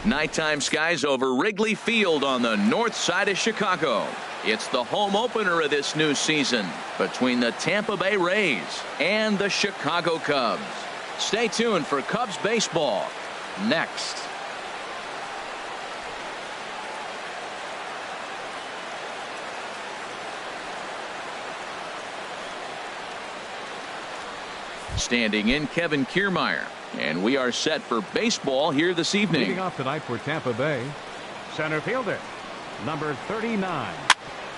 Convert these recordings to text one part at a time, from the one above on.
Nighttime skies over Wrigley Field on the north side of Chicago. It's the home opener of this new season between the Tampa Bay Rays and the Chicago Cubs. Stay tuned for Cubs baseball next. Standing in, Kevin Kiermaier. And we are set for baseball here this evening. Leading off tonight for Tampa Bay, center fielder, number 39.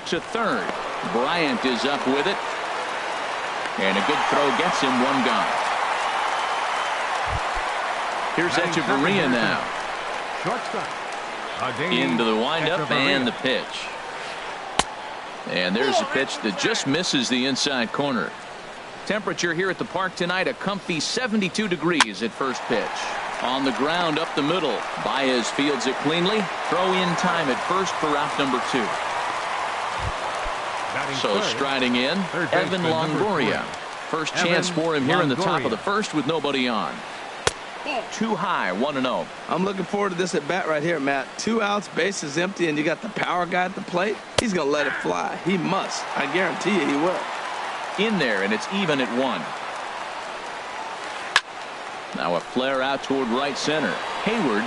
To third. Bryant is up with it. And a good throw gets him one gone. Here's Echeverria now. Shortstop. Into the windup and the pitch. And there's a pitch that just misses the inside corner. Temperature here at the park tonight, a comfy 72 degrees at first pitch. On the ground up the middle. Baez fields it cleanly. Throw in time at first for out number 2. So striding in, Evan Longoria. First chance for him here in the top of the first with nobody on. Too high, 1-0. I'm looking forward to this at bat right here, Matt. 2 outs, bases empty, and you got the power guy at the plate. He's going to let it fly. He must. I guarantee you he will. In there, and it's even at 1. Now a flare out toward right center. Hayward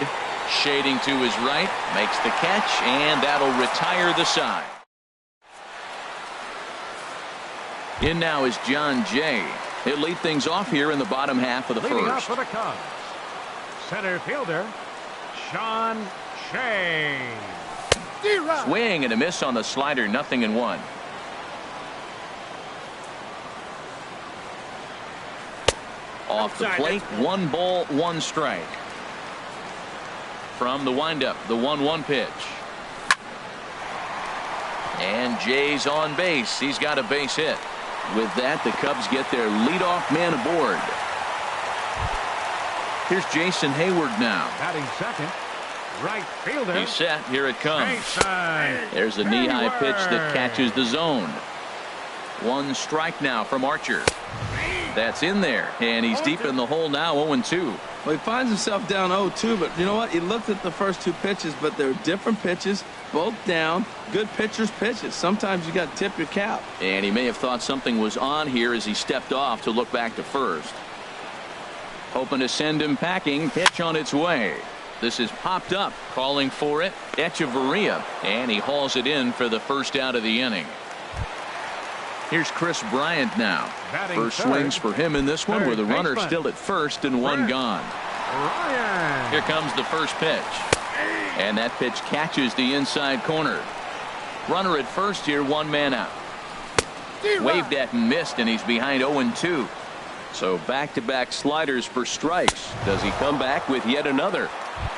shading to his right, makes the catch, and that'll retire the side. In now is John Jay. He'll lead things off here in the bottom half of the Leading first. up for the Cubs, center fielder, Sean Shea. Swing and a miss on the slider, 0-1. Off the plate, 1 ball, 1 strike. From the windup, the 1-1 pitch. And Jay's on base. He's got a base hit. With that, the Cubs get their leadoff man aboard. Here's Jason Hayward now. Batting second, right fielder. He's set. Here it comes. Stateside. There's a knee-high pitch that catches the zone. 1 strike now from Archer. That's in there, and he's deep in the hole now, 0-2. Well, he finds himself down 0-2, but you know what? He looked at the first 2 pitches, but they're different pitches, both down. Good pitchers' pitches. Sometimes you got to tip your cap. And he may have thought something was on here as he stepped off to look back to first. Hoping to send him packing. Pitch on its way. This is popped up, calling for it. Echeverria, and he hauls it in for the first out of the inning. Here's Chris Bryant now. Batting First third. swings for him in this one Third with a runner baseman. still at first and 1 gone. Ryan. Here comes the first pitch. And that pitch catches the inside corner. Runner at first here, 1 man out. Waved at and missed, and he's behind 0-2. So back-to-back sliders for strikes. Does he come back with yet another?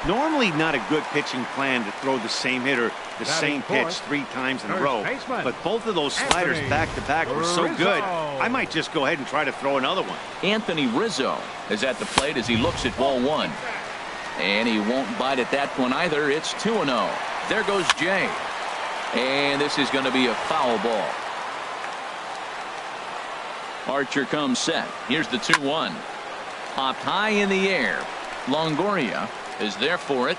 Normally not a good pitching plan to throw the same hitter the same pitch 3 times in a row. But both of those sliders back-to-back were so good, I might just go ahead and try to throw another one. Anthony Rizzo is at the plate as he looks at ball 1. And he won't bite at that one either. It's 2-0. There goes Jay. And this is going to be a foul ball. Archer comes set. Here's the 2-1. Popped high in the air. Longoria is there for it.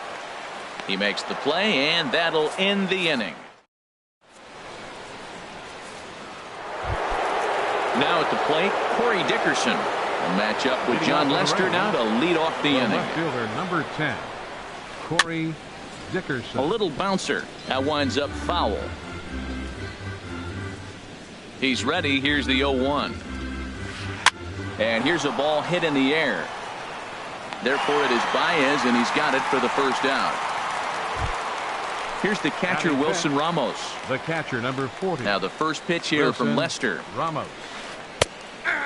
He makes the play, and that'll end the inning. Now at the plate, Corey Dickerson will match up with John Lester now to lead off the inning. Left fielder number 10, Corey Dickerson. A little bouncer. That winds up foul. He's ready. Here's the 0-1. And here's a ball hit in the air. Therefore, it is Baez, and he's got it for the first out. Here's the catcher, Wilson Ramos. The catcher, number 40. Now the first pitch here Wilson from Lester. Ramos.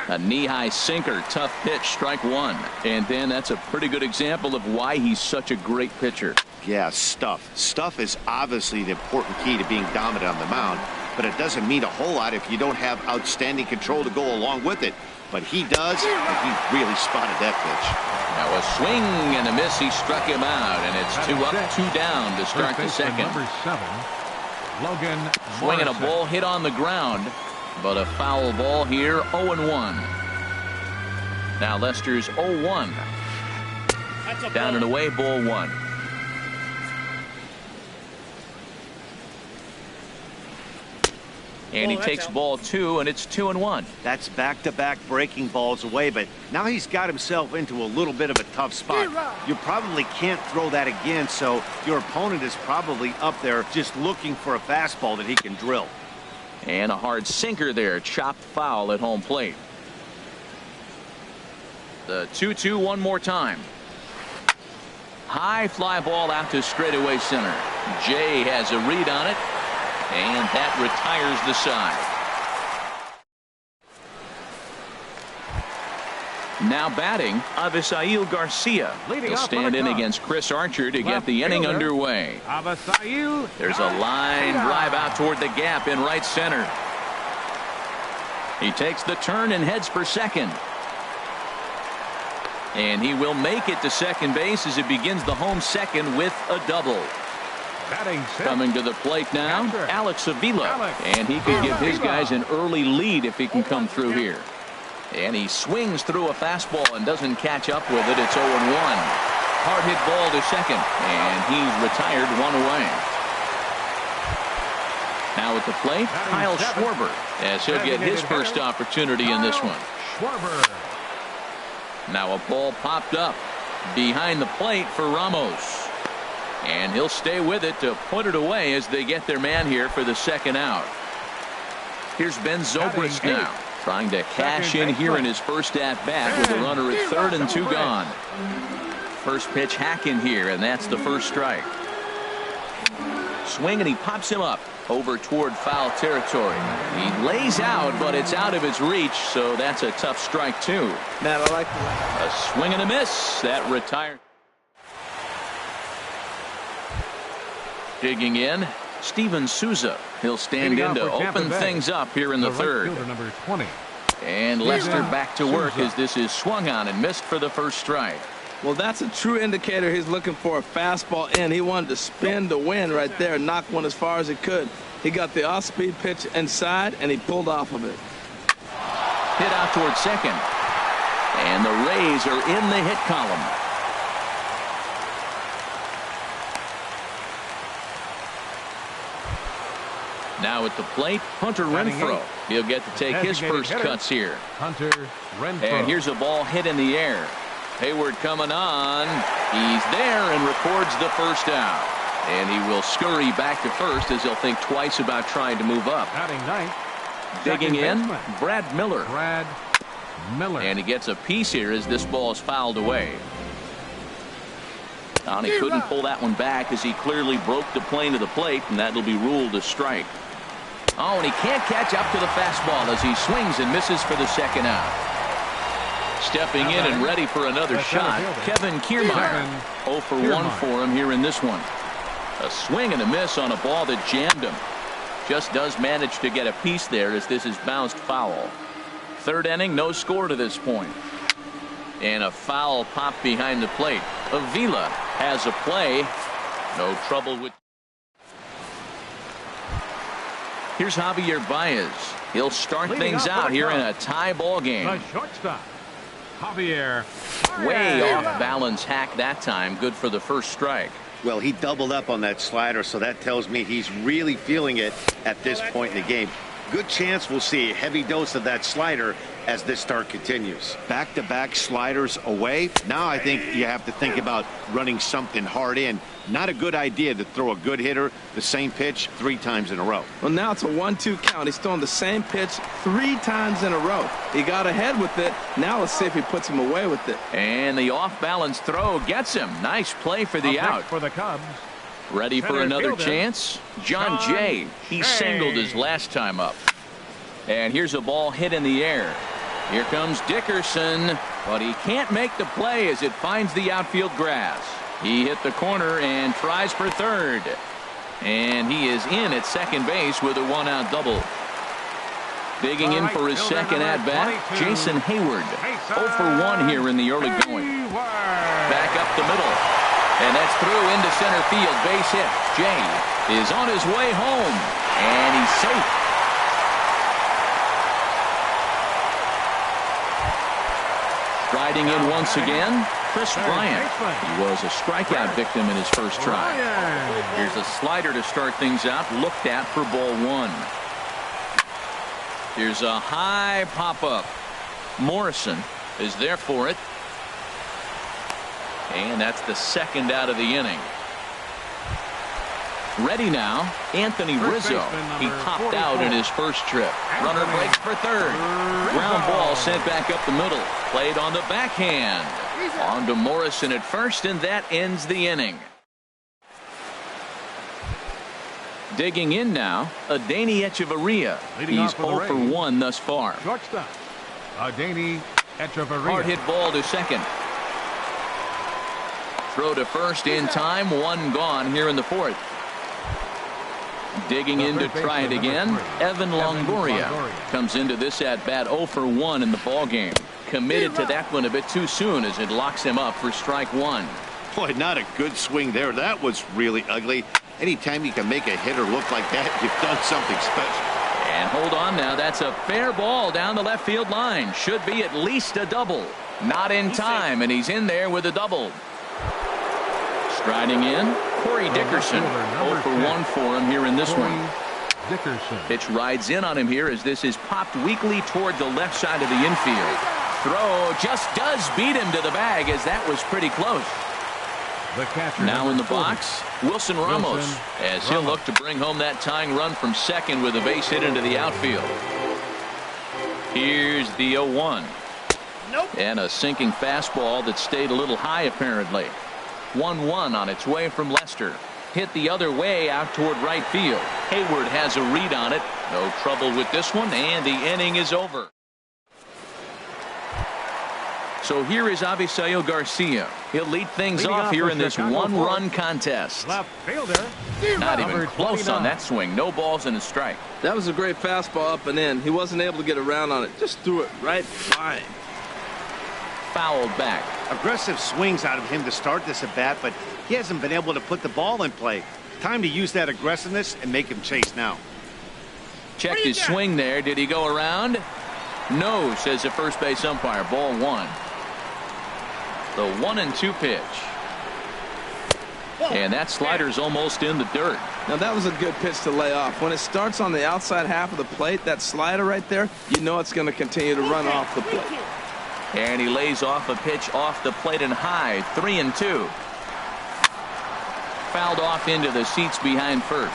A knee-high sinker, tough pitch, strike 1. And then that's a pretty good example of why he's such a great pitcher. Yeah, stuff. Stuff is obviously the important key to being dominant on the mound, but it doesn't mean a whole lot if you don't have outstanding control to go along with it. But he does, and he really spotted that pitch. Now a swing and a miss. He struck him out, and it's 2 up, 2 down to start the second. Number 7, Logan Swinging a Morrison. ball hit on the ground, but a foul ball here, 0-1. Now Lester's 0-1. Down and away, ball 1. And he takes ball 2, and it's 2-1. That's back-to-back breaking balls away, but now he's got himself into a little bit of a tough spot. You probably can't throw that again, so your opponent is probably up there just looking for a fastball that he can drill. And a hard sinker there, chopped foul at home plate. The 2-2 one more time. High fly ball out to straightaway center. Jay has a read on it, and that retires the side. Now batting, Avisail Garcia. He'll stand in against Chris Archer to get the inning underway. There's a line drive out toward the gap in right center. He takes the turn and heads for second. And he will make it to second base as he begins the home second with a double. Coming to the plate now, Alex Avila. And he could give his guys an early lead if he can come through here. And he swings through a fastball and doesn't catch up with it. It's 0-1. Hard hit ball to second. And he's retired one away. Now at the plate, Kyle Schwarber, as he'll get his first opportunity in this one. Now a ball popped up behind the plate for Ramos. And he'll stay with it to put it away as they get their man here for the second out. Here's Ben Zobrist now, trying to cash in here in his first at-bat with a runner at third and 2 gone. First pitch hack in here, and that's the first strike. Swing, and he pops him up over toward foul territory. He lays out, but it's out of his reach, so that's a tough strike, too. Matt, I like that. A swing and a miss. That retired. Digging in, Steven Souza. He'll stand in to open things up here in the third. Number 20. And Lester back to work as this is swung on and missed for the first strike. Well, that's a true indicator he's looking for a fastball in. He wanted to spin the wind right there and knock one as far as he could. He got the off-speed pitch inside, and he pulled off of it. Hit out toward second. And the Rays are in the hit column. Now at the plate, Hunter Renfroe. He'll get to take his first cuts here. Hunter Renfroe. And here's a ball hit in the air. Hayward coming on. He's there and records the first out. And he will scurry back to first as he'll think twice about trying to move up. Batting ninth. Digging in, Brad Miller. Brad Miller. And he gets a piece here as this ball is fouled away. And he couldn't pull that one back as he clearly broke the plane of the plate, and that'll be ruled a strike. Oh, and he can't catch up to the fastball as he swings and misses for the second out. Stepping in and ready for another shot, Kevin Kiermaier. 0 for 1 for him here in this one. A swing and a miss on a ball that jammed him. Just does manage to get a piece there as this is bounced foul. Third inning, no score to this point. And a foul pop behind the plate. Avila has a play. No trouble with. Here's Javier Baez. He'll start things out here in a tie ball game. The shortstop, Javier. Way off balance hack that time. Good for the first strike. Well, he doubled up on that slider, so that tells me he's really feeling it at this point in the game. Good chance we'll see a heavy dose of that slider as this start continues. Back-to-back sliders away. Now I think you have to think about running something hard in. Not a good idea to throw a good hitter the same pitch 3 times in a row. Well, now it's a 1-2 count. He's throwing the same pitch 3 times in a row. He got ahead with it. Now let's see if he puts him away with it. And the off-balance throw gets him. Nice play for the out. For the Cubs. Ready for another chance? John Jay. He singled his last time up. And here's a ball hit in the air. Here comes Dickerson, but he can't make the play as it finds the outfield grass. He hit the corner and tries for third. And he is in at second base with a 1-out double. Digging in for his second at-bat, Jason Hayward. 0 for 1 here in the early going. Back up the middle. And that's through into center field. Base hit. Jay is on his way home. And he's safe. Riding in once again, Chris Bryant. He was a strikeout victim in his first try. Here's a slider to start things out, looked at for ball 1. Here's a high pop-up. Morrison is there for it. And that's the second out of the inning. Ready now, Anthony Rizzo. He popped out in his first trip. Runner breaks for third. Ground ball sent back up the middle. Played on the backhand. On to Morrison at first, and that ends the inning. Digging in now, Adeiny Echeverria. He's 0 for 1 thus far. Shortstop, Adeiny Echeverria. Hard hit ball to second. Throw to first in time. One gone here in the fourth. Digging in to try it again. Evan Longoria comes into this at bat 0 for 1 in the ball game. Committed to that one a bit too soon as it locks him up for strike one. Boy, not a good swing there. That was really ugly. Anytime you can make a hitter look like that, you've done something special. And hold on now. That's a fair ball down the left field line. Should be at least a double. Not in time, and he's in there with a double. Striding in, Corey Dickerson. 0 for 1 for him here in this one. Pitch rides in on him here as this is popped weakly toward the left side of the infield. Throw just does beat him to the bag as that was pretty close. Now in the box, Wilson Ramos, as he'll look to bring home that tying run from second with a base hit into the outfield. Here's the 0-1. And a sinking fastball that stayed a little high apparently. 1-1 on its way from Lester. Hit the other way out toward right field. Hayward has a read on it. No trouble with this one, and the inning is over. So here is Avisail Garcia. He'll lead things off here in this one-run contest. Left fielder. Not even close on that swing. No balls and a strike. That was a great fastball up and in. He wasn't able to get around on it. Just threw it right by. Fouled back. Aggressive swings out of him to start this at bat, but he hasn't been able to put the ball in play. Time to use that aggressiveness and make him chase now. Checked his swing there. Did he go around? No, says the first base umpire. Ball one. The 1-2 pitch. And that slider's almost in the dirt. Now that was a good pitch to lay off. When it starts on the outside half of the plate, that slider right there, you know it's going to continue to run off the plate. And he lays off a pitch off the plate and high. 3-2. Fouled off into the seats behind first.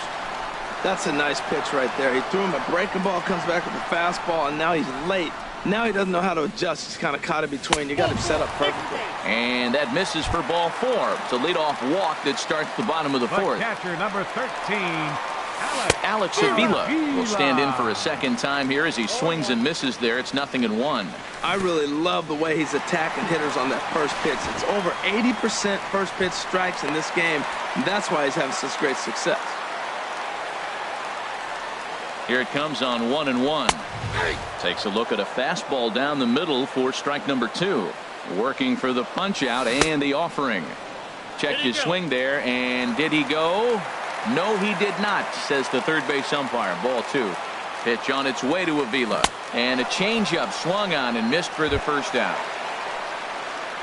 That's a nice pitch right there. He threw him a breaking ball, comes back with a fastball, and now he's late. Now he doesn't know how to adjust. He's kind of caught in between. You got him set up perfectly. And that misses for ball four. It's a leadoff walk that starts the bottom of the fourth. Catcher number 13, Alex Avila will stand in for a second time here as he swings and misses there. It's 0-1. I really love the way he's attacking hitters on that first pitch. It's over 80% first pitch strikes in this game. And that's why he's having such great success. Here it comes on 1-1. Takes a look at a fastball down the middle for strike number 2. Working for the punch out and the offering. Checked his swing there, and did he go? No, he did not, says the third base umpire. Ball 2. Pitch on its way to Avila. And a changeup swung on and missed for the first out.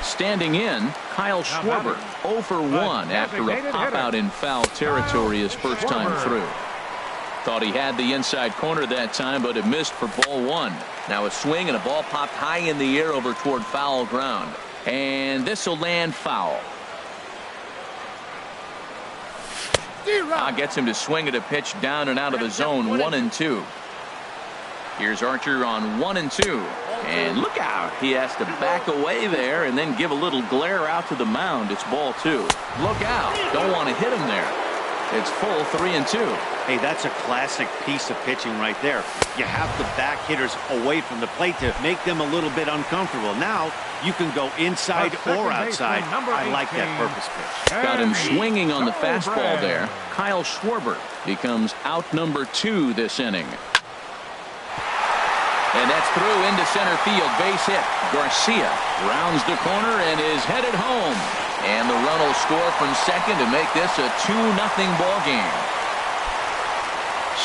Standing in, Kyle Schwarber, 0 for 1 after a pop out in foul territory his first time through. Thought he had the inside corner that time, but it missed for ball 1. Now a swing and a ball popped high in the air over toward foul ground. And this will land foul. Gets him to swing at a pitch down and out of the zone. 1-2. Here's Archer on 1-2. And look out. He has to back away there and then give a little glare out to the mound. It's ball 2. Look out. Don't want to hit him there. It's full 3-2. Hey, that's a classic piece of pitching right there. You have to back hitters away from the plate to make them a little bit uncomfortable. Now you can go inside or outside. I like that purpose pitch. Got him swinging on the fastball there. Kyle Schwarber becomes out number 2 this inning. And that's through into center field. Base hit. Garcia rounds the corner and is headed home. And the run will score from second to make this a 2-0 ball game.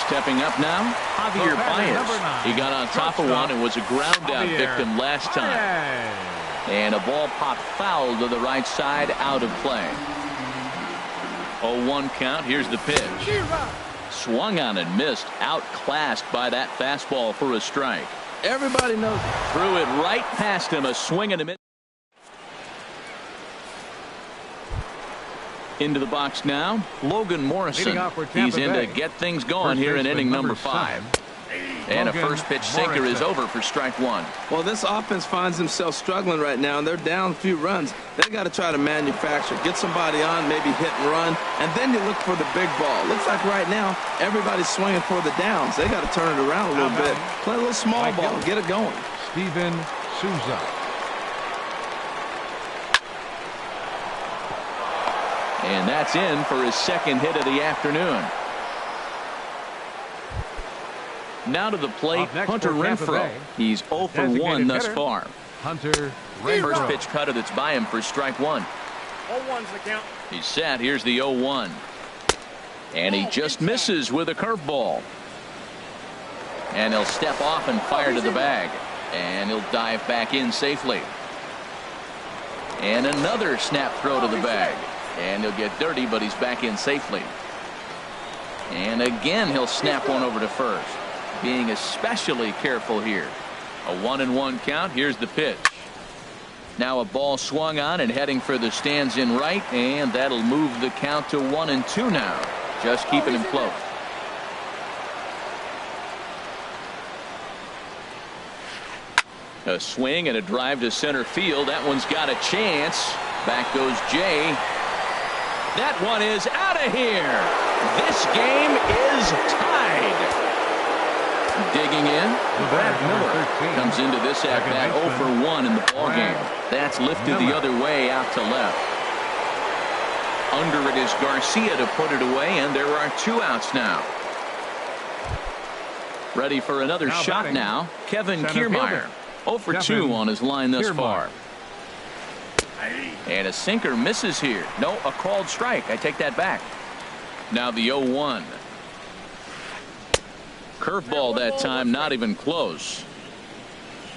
Stepping up now, Javier Baez. He got on top of one and was a ground out victim last time. And a ball popped foul to the right side, out of play. 0-1 count. Here's the pitch. Swung on and missed. Outclassed by that fastball for a strike. Everybody knows it. Threw it right past him. A swing and a miss. Into the box now, Logan Morrison. He's in to get things going here in inning number 5. And a first pitch sinker is over for strike 1. Well, this offense finds themselves struggling right now, and they're down a few runs. They got to try to manufacture, get somebody on, maybe hit and run, and then you look for the big ball. Looks like right now everybody's swinging for the downs. They got to turn it around a little bit, play a little small ball, get it going. Steven Souza. And that's in for his second hit of the afternoon. Now to the plate, Hunter Renfroe. He's 0 for 1 thus far. Hunter Renfroe. First pitch cutter that's by him for strike 1. 0-1's the count. He's set. Here's the 0-1. And he just misses with a curveball. And he'll step off and fire to the bag. And he'll dive back in safely. And another snap throw to the bag. And he'll get dirty, but he's back in safely. And again, he'll snap one over to first. Being especially careful here. A 1-1 count. Here's the pitch. Now a ball swung on and heading for the stands in right, and that'll move the count to 1-2 now. Just keeping him close. A swing and a drive to center field. That one's got a chance. Back goes Jay. That one is out of here. This game is tied. Digging in, Brad Miller comes into this at bat 0 for 1 in the ballgame. That's lifted the other way out to left. Under it is Garcia to put it away, and there are 2 outs now. Ready for another shot now. Kevin Kiermaier, 0 for 2 on his line thus far. And a sinker misses here. No, a called strike. I take that back. Now the 0-1. Curveball that time, not even close.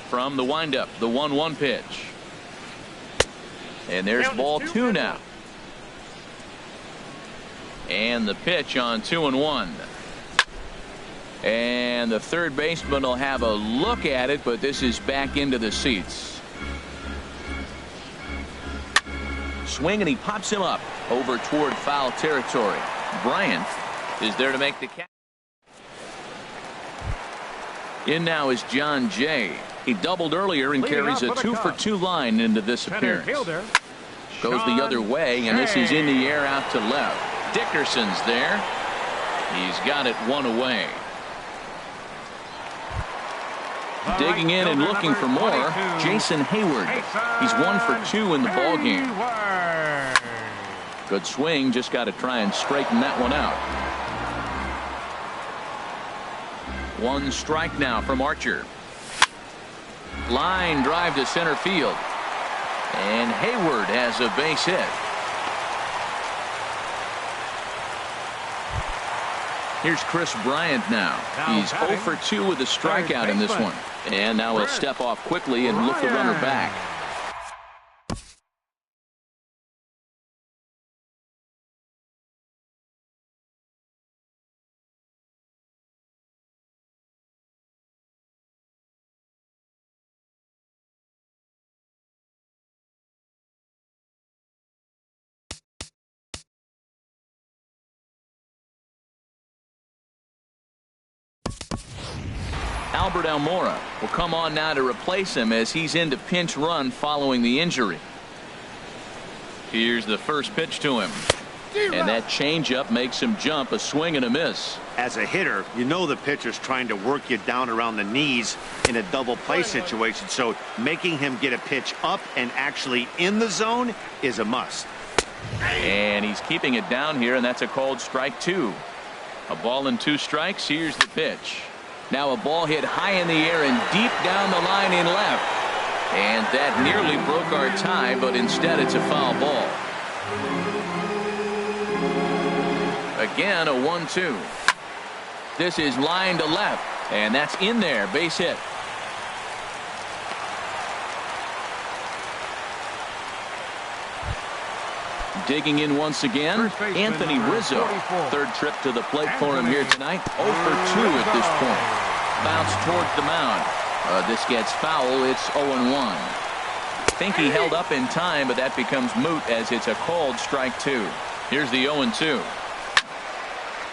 From the windup, the 1-1 pitch. And there's ball 2 now. And the pitch on 2-1. And the third baseman will have a look at it, but this is back into the seats. Swing, and he pops him up over toward foul territory. Bryant is there to make the catch. In now is John Jay. He doubled earlier and carries a 2 for 2 line into this appearance. Goes the other way, and this is in the air out to left. Dickerson's there. He's got it 1 away. Digging in and looking for more, Jason Hayward. He's 1 for 2 in the ballgame. Good swing, just got to try and straighten that one out. 1 strike now from Archer. Line drive to center field. And Hayward has a base hit. Here's Chris Bryant now. He's 0 for 2 with a strikeout in this one. And now he'll step off quickly and look the runner back. Albert Almora will come on now to replace him as he's into pinch run following the injury. Here's the first pitch to him. And that changeup makes him jump. A swing and a miss. As a hitter, you know the pitcher's trying to work you down around the knees in a double play situation. So making him get a pitch up and actually in the zone is a must. And he's keeping it down here, and that's a called strike 2. A ball and 2 strikes. Here's the pitch. Now a ball hit high in the air and deep down the line in left. And that nearly broke our tie, but instead it's a foul ball. Again, a 1-2. This is line to left, and that's in there. Base hit. Digging in once again, Anthony Rizzo. 3rd trip to the plate for him here tonight. 0 for 2 at this point. Bounce towards the mound. This gets foul. It's 0-1. Think he held up in time, but that becomes moot as it's a called strike 2. Here's the 0-2.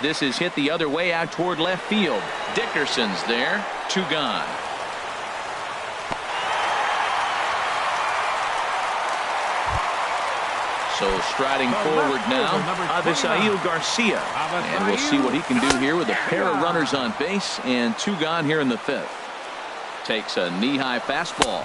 This is hit the other way out toward left field. Dickerson's there. 2 gone. So striding forward now, Avisail Garcia. And we'll see what he can do here with a pair of runners on base and 2 gone here in the 5th. Takes a knee-high fastball.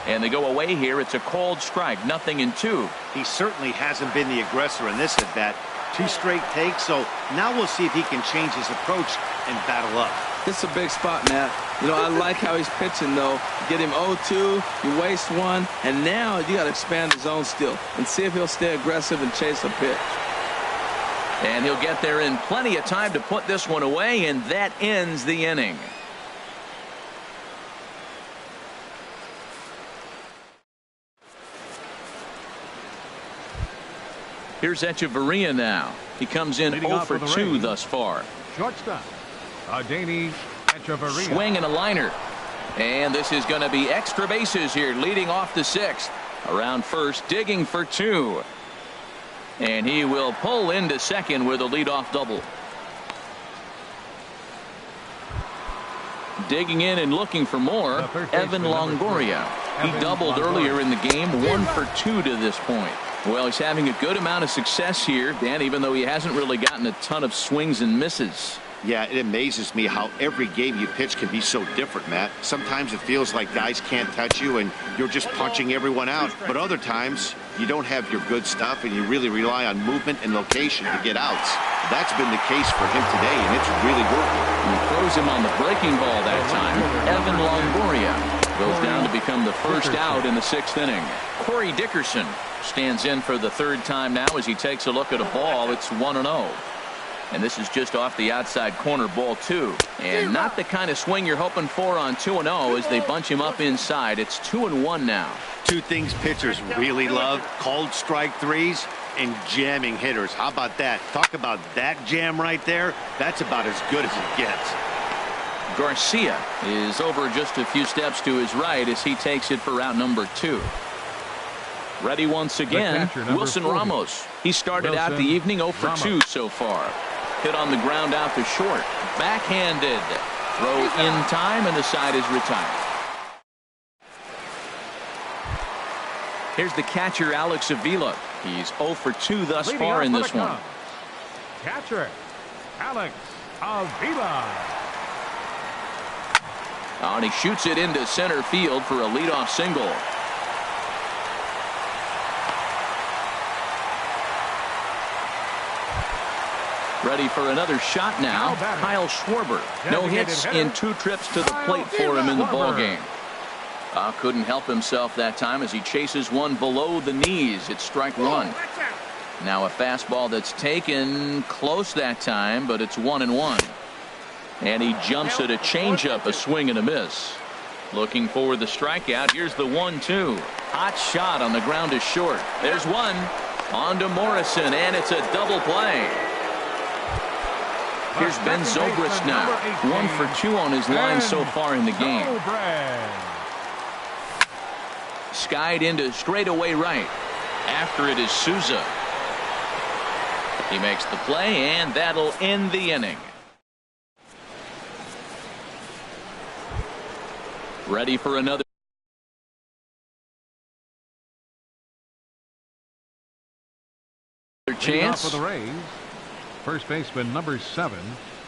And they go away here. It's a called strike. 0-2. He certainly hasn't been the aggressor in this at bat. 2 straight takes, so now we'll see if he can change his approach and battle up. It's a big spot, Matt. You know, I like how he's pitching, though. Get him 0-2, you waste 1, and now you got to expand the zone still and see if he'll stay aggressive and chase a pitch. And he'll get there in plenty of time to put this one away, and that ends the inning. Here's Echeverria now. He comes in 0 for 2 thus far. Shortstop, Adeiny Echeverria. Swing and a liner. And this is going to be extra bases here, leading off the 6th. Around first, digging for 2. And he will pull into 2nd with a leadoff double. Digging in and looking for more, Evan Longoria. He doubled earlier in the game, 1 for 2 to this point. Well, he's having a good amount of success here, Dan, even though he hasn't really gotten a ton of swings and misses. Yeah, it amazes me how every game you pitch can be so different, Matt. Sometimes it feels like guys can't touch you and you're just punching everyone out. But other times, you don't have your good stuff and you really rely on movement and location to get outs. That's been the case for him today, and it's really working. He throws him on the breaking ball that time. Evan Longoria goes down to become the first out in the 6th inning. Corey Dickerson stands in for the 3rd time now as he takes a look at a ball. It's 1-0. And this is just off the outside corner, ball 2. And not the kind of swing you're hoping for on 2-0 as they bunch him up inside. It's 2-1 now. 2 things pitchers really love: called strike 3s and jamming hitters. How about that? Talk about that jam right there. That's about as good as it gets. Garcia is over just a few steps to his right as he takes it for out number 2. Ready once again, Wilson Ramos. He started out the evening 0 for 2 so far. Hit on the ground out to short. Backhanded. Throw in time, and the side is retired. Here's the catcher, Alex Avila. He's 0 for 2 thus far in this one. Catcher, Alex Avila. And he shoots it into center field for a leadoff single. Ready for another shot now, Kyle Schwarber. No hits in 2 trips to the plate for him in the ballgame. Couldn't help himself that time as he chases one below the knees. It's strike 1. Now a fastball that's taken close that time, but it's 1-1. And he jumps at a changeup, a swing and a miss. Looking for the strikeout. Here's the 1-2. Hot shot on the ground is short. There's one. On to Morrison, and it's a double play. Here's Ben Zobrist now. 1 for 2 on his line so far in the game. Skied into straightaway right. After it is Souza. He makes the play, and that'll end the inning. Ready for another chance. For the Rays, first baseman number 7.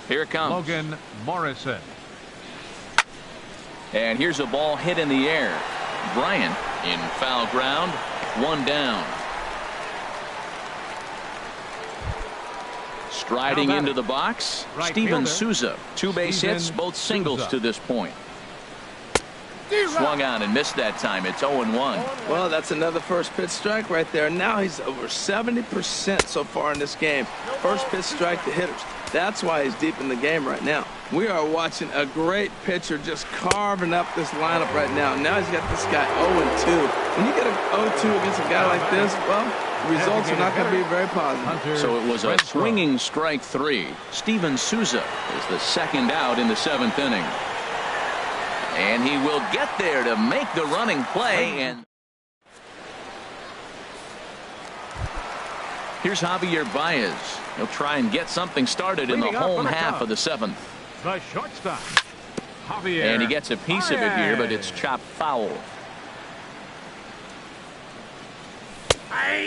Here it comes. Logan Morrison. And here's a ball hit in the air. Bryant in foul ground. 1 down. Striding into the box, Steven Souza. 2 base hits, both singles to this point. Swung on and missed that time. It's 0-1. Well, that's another first pitch strike right there. Now he's over 70% so far in this game. First pitch strike to hitters. That's why he's deep in the game right now. We are watching a great pitcher just carving up this lineup right now. Now he's got this guy 0-2. When you get a 0-2 against a guy like this, well, The results are not going to be very positive. So it was a swinging strike 3. Steven Souza is the second out in the 7th inning. And he will get there to make the running play. And here's Javier Baez. He'll try and get something started in the home half of the 7th. The shortstop, Javier. And he gets a piece of it here, but it's chopped foul.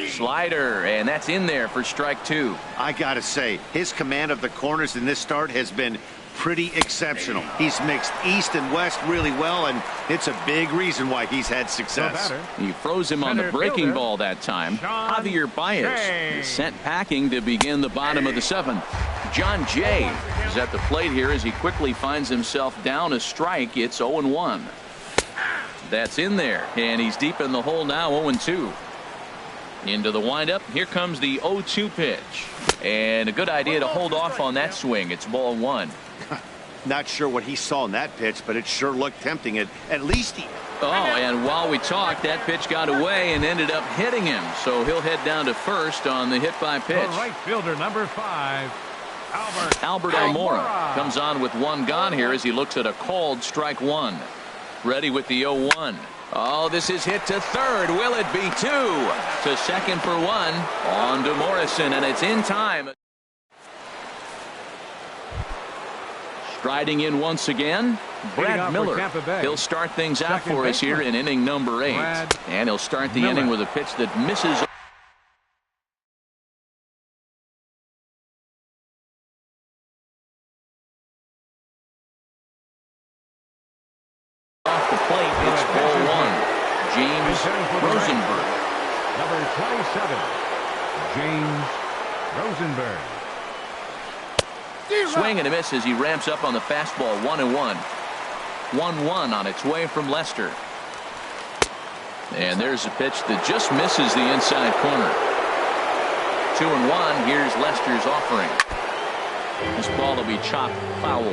Slider, and that's in there for strike 2. I gotta say, his command of the corners in this start has been pretty exceptional. He's mixed east and west really well, and it's a big reason why he's had success. He froze him on the breaking ball that time. Javier Baez is sent packing to begin the bottom of the 7th. John Jay is at the plate here as he quickly finds himself down a strike. It's 0-1. That's in there, and he's deep in the hole now, 0-2. Into the windup. Here comes the 0-2 pitch. And a good idea to hold off on that swing. It's ball 1. Not sure what he saw in that pitch, but it sure looked tempting. At least he... Oh, and while we talked, that pitch got away and ended up hitting him. So he'll head down to first on the hit by pitch. The right fielder, number 5, Albert Almora comes on with 1 gone here as he looks at a called strike 1. Ready with the 0-1. Oh, this is hit to third. Will it be 2? To second for 1. On to Morrison, and it's in time. Striding in once again, Brad Miller. He'll start things out for us here in inning number 8. And he'll start the inning with a pitch that misses off the plate. It's ball 1. James Rosenberg. Number 27, James Rosenberg. Swing and a miss as he ramps up on the fastball. 1-1. 1-1 on its way from Lester. And there's a pitch that just misses the inside corner. 2-1. Here's Lester's offering. This ball will be chopped foul.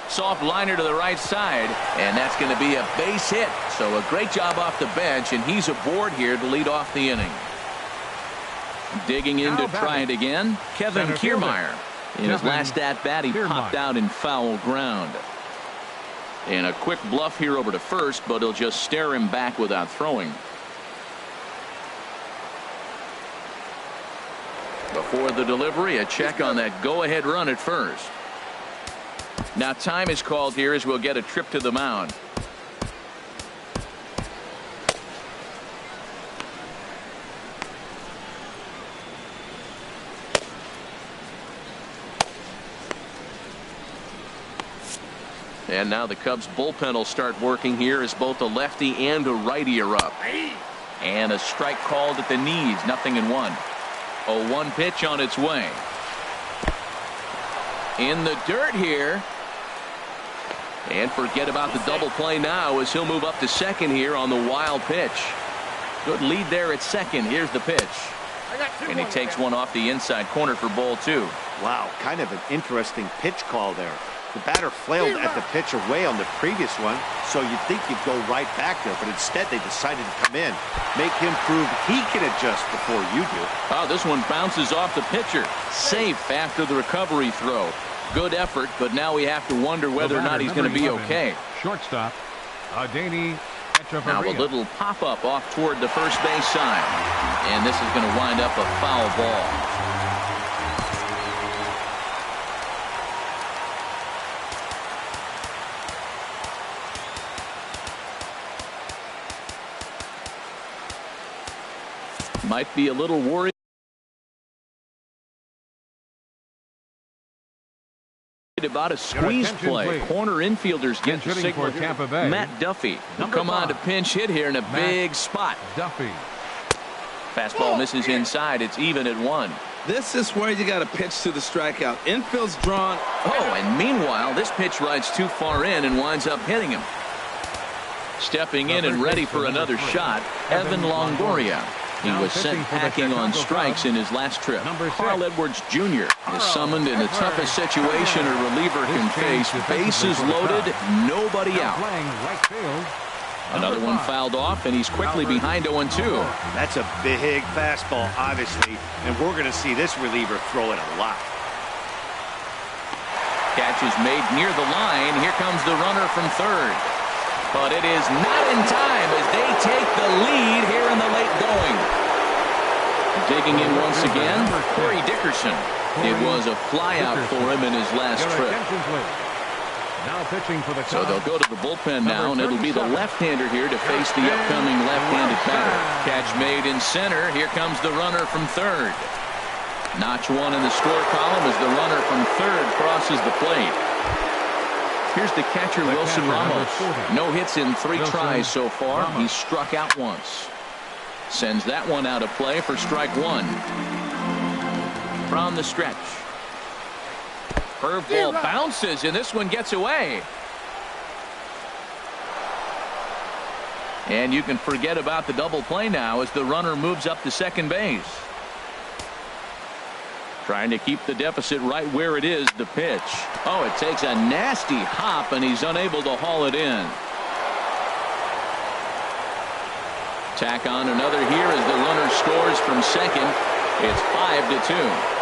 Soft liner to the right side, and that's going to be a base hit. So a great job off the bench, and he's aboard here to lead off the inning. Digging in to try it again, Kevin Kiermaier. In his last at-bat, he popped out in foul ground. And a quick bluff here over to first, but he'll just stare him back without throwing. Before the delivery, a check on that go-ahead run at first. Now time is called here as we'll get a trip to the mound. And now the Cubs bullpen will start working here as both a lefty and a righty are up. And a strike called at the knees, 0-1. 0-1 pitch on its way. In the dirt here. And forget about the double play now as he'll move up to second here on the wild pitch. Good lead there at second. Here's the pitch. And he takes one off the inside corner for ball 2. Wow, kind of an interesting pitch call there. The batter flailed at the pitch away on the previous one, so you'd think he'd go right back there, but instead they decided to come in, make him prove he can adjust before you do. Oh, this one bounces off the pitcher. Safe after the recovery throw. Good effort, but now we have to wonder whether or not he's going to be okay. Shortstop, Adeiny. Now a little pop-up off toward the first base side. And this is going to wind up a foul ball. Might be a little worried about a squeeze play. Corner infielders get the signal. Matt Duffy will come on to pinch hit here in a big spot. Duffy. Fastball misses inside. It's even at 1. This is where you got to pitch to the strikeout. Infield's drawn. Oh, and meanwhile, this pitch rides too far in and winds up hitting him. Stepping in and ready for another shot, Evan Longoria. He was sent packing on strikes in his last trip. Carl Edwards Jr. is summoned in the toughest situation a reliever can face. Bases loaded, nobody out. Playing right field, Another one fouled off, and he's quickly behind 0-2. That's a big fastball, obviously, and we're going to see this reliever throw it a lot. Catch is made near the line. Here comes the runner from third. But it is not in time as they take the lead here in the late going. Digging in once again, Corey Dickerson. It was a flyout for him in his last trip. Now pitching for the So they'll go to the bullpen now, and it'll be the left-hander here to face the upcoming left-handed batter. Catch made in center. Here comes the runner from third. Notch one in the score column as the runner from third crosses the plate. Here's the catcher, Wilson Ramos. No hits in 3 tries so far. He's struck out once. Sends that one out of play for strike 1. From the stretch. Curveball bounces, and this one gets away. And you can forget about the double play now as the runner moves up to second base. Trying to keep the deficit right where it is, the pitch. Oh, it takes a nasty hop, and he's unable to haul it in. Tack on another here as the runner scores from second. It's 5-2.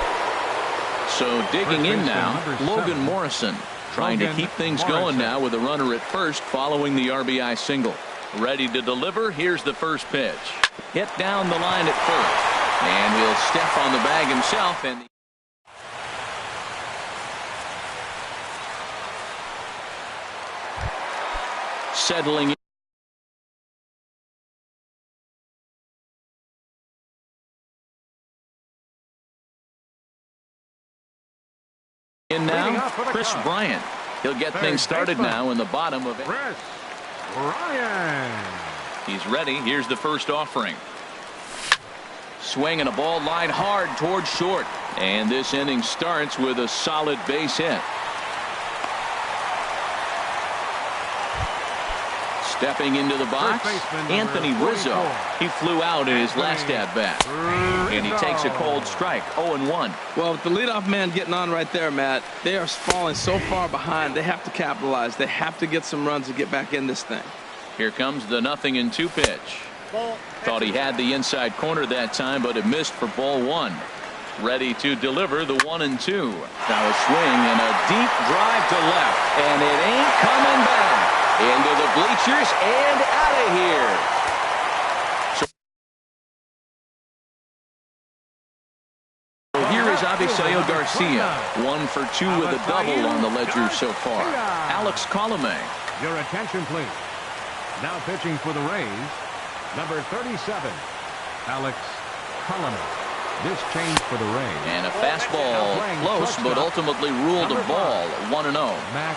So digging in now, Logan Morrison trying to keep things going now with a runner at first following the RBI single. Ready to deliver. Here's the first pitch. Hit down the line at first. And he'll step on the bag himself. And settling in now, Chris Bryant. He'll get things started now in the bottom of it. Chris Bryant. He's ready. Here's the first offering. Swing and a ball line hard towards short. And this inning starts with a solid base hit. Stepping into the box, Anthony Rizzo. He flew out in his last at-bat. And he takes a cold strike, 0-1. Well, with the leadoff man getting on right there, Matt, they are falling so far behind. They have to capitalize. They have to get some runs to get back in this thing. Here comes the 0-2 pitch. Thought he had the inside corner that time, but it missed for ball 1. Ready to deliver the 1-2. Now a swing and a deep drive to left. And it ain't coming back. Into the bleachers and out of here. So here is Avisail Garcia. 1 for 2 with a double on the ledger so far. Alex Colomé. Your attention, please. Now pitching for the Rays, number 37, Alex Colomé. This change for the Rays. And a fastball close, but ultimately ruled a ball. 1-0. Mac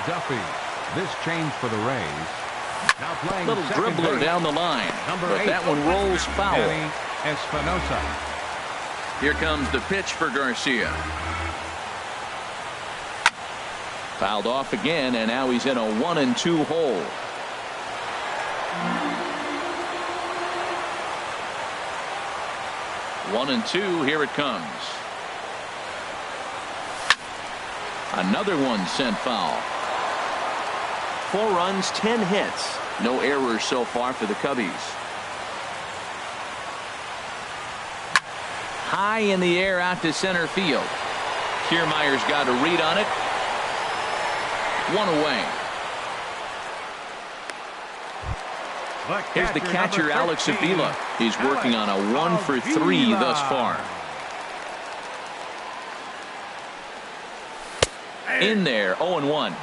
Duffy. This change for the Rays. Now playing little dribbler base, down the line, but 8, that one rolls foul. Espinosa. Here comes the pitch for Garcia. Fouled off again, and now he's in a 1-2 hole. One and two. Here it comes. Another one sent foul. 4 runs, 10 hits. No errors so far for the Cubbies. High in the air out to center field. Kiermaier's got a read on it. 1 away. Here's the catcher, Alex Avila. He's working on a 1 for 3 thus far. In there, 0-1.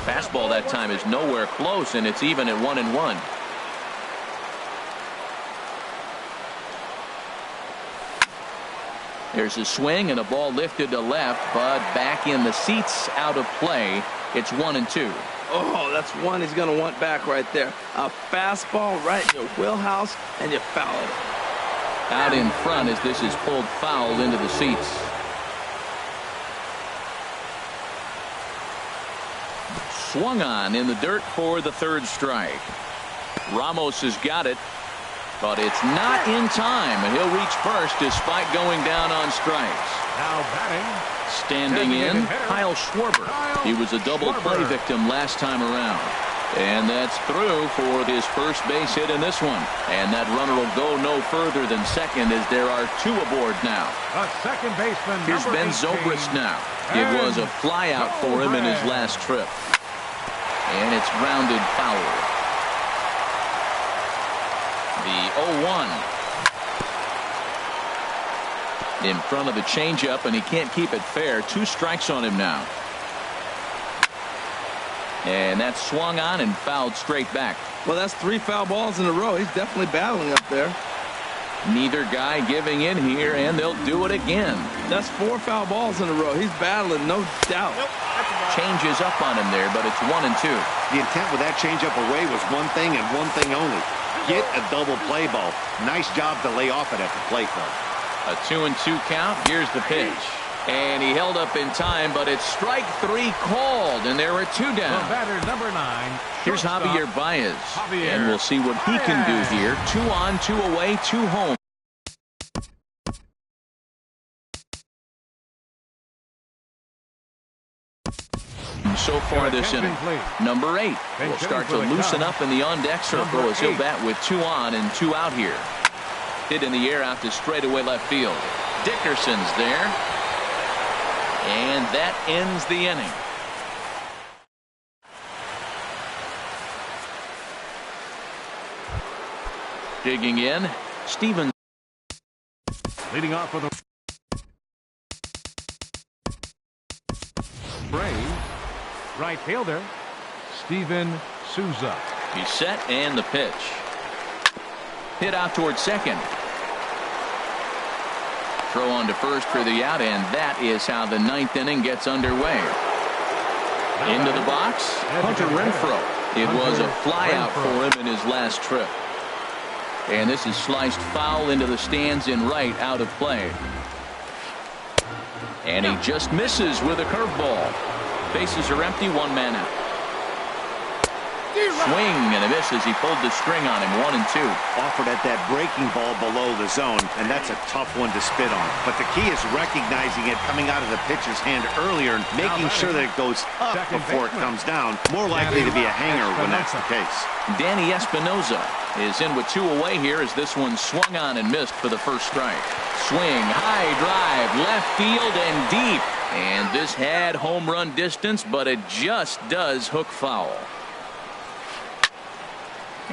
Fastball that time is nowhere close, and it's even at 1-1. There's a swing and a ball lifted to left, but back in the seats, out of play. It's 1-2. Oh, that's one he's going to want back right there. A fastball right in your wheelhouse, and you foul it. Out in front as this is pulled foul into the seats. Swung on in the dirt for the 3rd strike. Ramos has got it. But it's not in time, and he'll reach first despite going down on strikes. Now batting. Standing in, Kyle Schwarber. He was a double play victim last time around. And that's through for his first base hit in this one. And that runner will go no further than second as there are two aboard now. A second baseman. Here's Ben Zobrist now. It was a flyout for him in his last trip. And it's grounded foul. The 0-1. In front of the changeup, and he can't keep it fair. 2 strikes on him now. And that's swung on and fouled straight back. Well, that's 3 foul balls in a row. He's definitely battling up there. Neither guy giving in here, and they'll do it again. That's 4 foul balls in a row. He's battling, no doubt. Changes up on him there, but it's 1-2. The intent with that changeup away was one thing and one thing only. Get a double play ball. Nice job to lay off it at the plate, though. A 2-2 count. Here's the pitch. And he held up in time, but it's strike 3 called, and there are 2 down. The batter, number 9. Here's Javier Baez. And we'll see what he can do here. 2 on, 2 away, 2 home. So far this inning, number 8 will start to loosen up in the on-deck circle as he'll bat with 2 on and 2 out here. Hit in the air out to straightaway left field. Dickerson's there. And that ends the inning. Digging in, Steven. Leading off with a Braves. Right fielder, Steven Souza. He's set, and the pitch. Hit out towards second. Throw on to first for the out, and that is how the 9th inning gets underway. Into the box, Hunter Renfroe. It was a flyout for him in his last trip. And this is sliced foul into the stands in right, out of play. And he just misses with a curveball. Bases are empty, 1 man out. Swing and a miss as he pulled the string on him. 1-2. Offered at that breaking ball below the zone, and that's a tough one to spit on. But the key is recognizing it coming out of the pitcher's hand earlier and making sure that it goes up before it comes down. More likely to be a hanger when that's the case. Danny Espinoza is in with 2 away here as this one swung on and missed for the first strike. Swing, high drive, left field and deep. And this had home run distance, but it just does hook foul.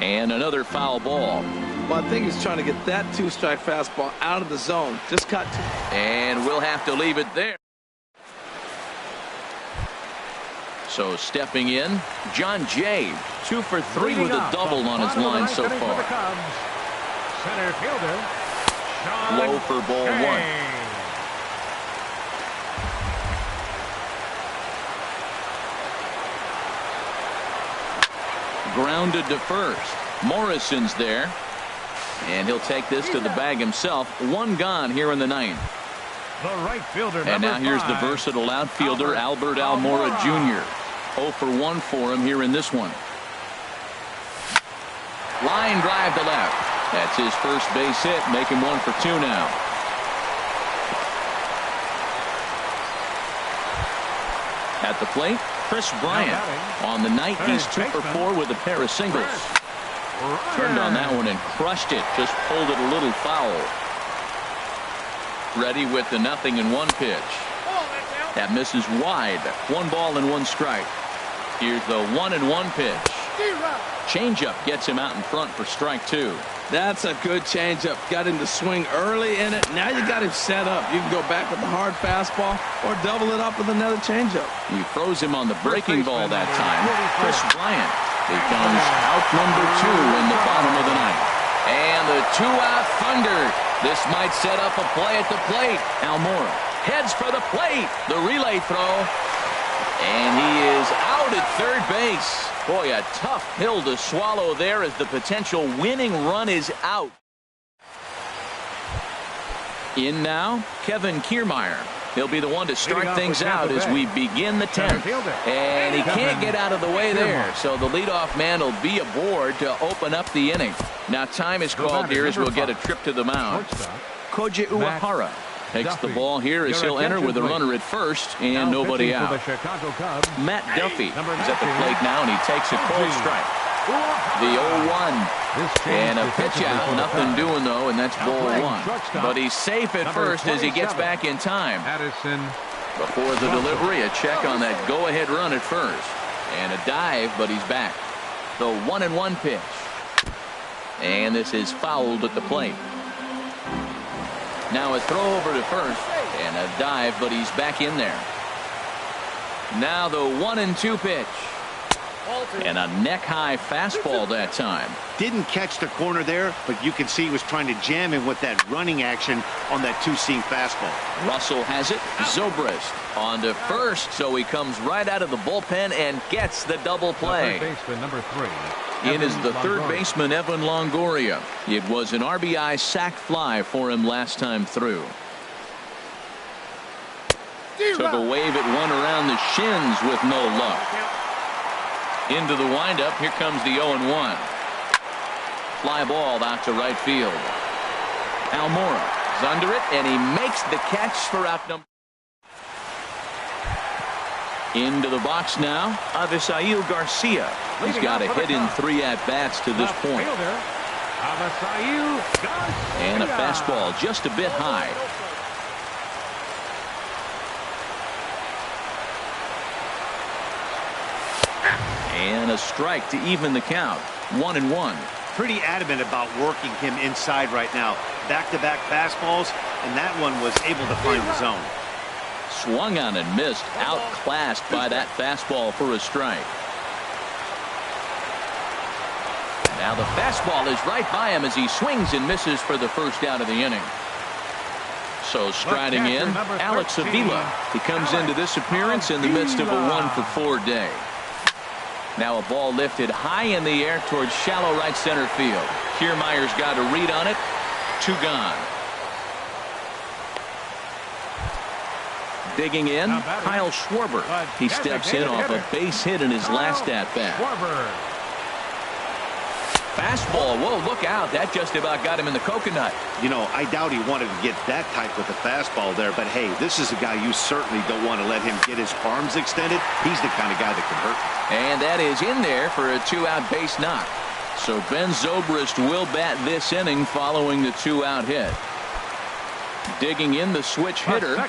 And another foul ball. Well, I think he's trying to get that 2-strike fastball out of the zone. Just cut. And we'll have to leave it there. So stepping in, John Jay, 2 for 3 with a double on his line so far. Center fielder, Low for ball 1. Grounded to first. Morrison's there. And he'll take this to the bag himself. 1 gone here in the 9th. The right fielder, and now here's the versatile outfielder, Albert Almora Jr. 0 for 1 for him here in this one. Line drive to left. That's his first base hit, making 1 for 2 now. At the plate, Chris Bryant. On the night, he's 2 for 4 with a pair of singles. Turned on that one and crushed it. Just pulled it a little foul. Ready with the 0-1 pitch. That misses wide. 1 ball and 1 strike. Here's the 1-1 pitch. Changeup gets him out in front for strike 2. That's a good changeup. Got him to swing early in it. Now you got him set up. You can go back with the hard fastball or double it up with another changeup. He froze him on the breaking ball that time. Chris Bryant becomes out number 2 in the bottom of the 9th. And the 2-out thunder. This might set up a play at the plate. Almora heads for the plate. The relay throw. And he is out at third base. Boy, a tough pill to swallow there as the potential winning run is out. In now, Kevin Kiermaier. He'll be the one to start things out as we begin the 10th. And he can't get out of the way there. So the leadoff man will be aboard to open up the inning. Now time is called here as we'll get a trip to the mound. Koji Uehara takes the ball here as he'll enter with a runner at first and nobody out. Matt Duffy is at the plate now, and he takes a cold strike. The 0-1. And a pitch out. Nothing doing, though, and that's ball one. But he's safe at first as he gets back in time. Before the delivery, a check on that go-ahead run at first. And a dive, but he's back. The 1-1 pitch. And this is fouled at the plate. Now a throw over to first. And a dive, but he's back in there. Now the 1-2 pitch. And a neck-high fastball that time. Didn't catch the corner there, but you can see he was trying to jam him with that running action on that two-seam fastball. Russell has it. Zobrist on to first, so he comes right out of the bullpen and gets the double play. Number 3. In is the third baseman, Evan Longoria. It was an RBI sac fly for him last time through. Took a wave at one around the shins with no luck. Into the windup. Here comes the 0-1. Fly ball out to right field. Almora is under it, and he makes the catch for out number. Into the box now. Avisail Garcia. He's got a hit in 3 at-bats to this point. And a fastball just a bit high. And a strike to even the count. 1-1. Pretty adamant about working him inside right now. Back-to-back fastballs, and that one was able to find the zone. Swung on and missed. Outclassed by that fastball for a strike. Now the fastball is right by him as he swings and misses for the first out of the inning. So striding in, Alex Avila. He comes into this appearance in the midst of a 1-for-4 day. Now a ball lifted high in the air towards shallow right center field. Kiermaier's got a read on it. 2 gone. Digging in, Kyle Schwarber. He steps in off a base hit in his last at-bat. Fastball. Whoa, look out. That just about got him in the coconut. You know, I doubt he wanted to get that type with the fastball there, but hey, this is a guy you certainly don't want to let him get his arms extended. He's the kind of guy that can hurt. And that is in there for a 2-out base knock. So Ben Zobrist will bat this inning following the 2-out hit. Digging in the switch hitter.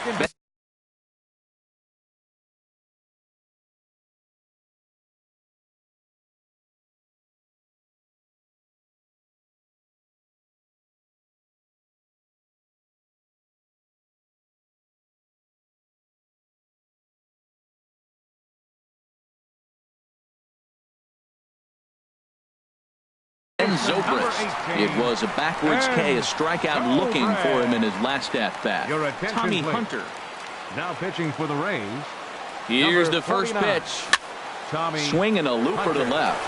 Zobrist. It was a backwards K, a strikeout looking for him in his last at-bat. Tommy Hunter. Now pitching for the Rays. Here's the first pitch. Swinging a looper to left.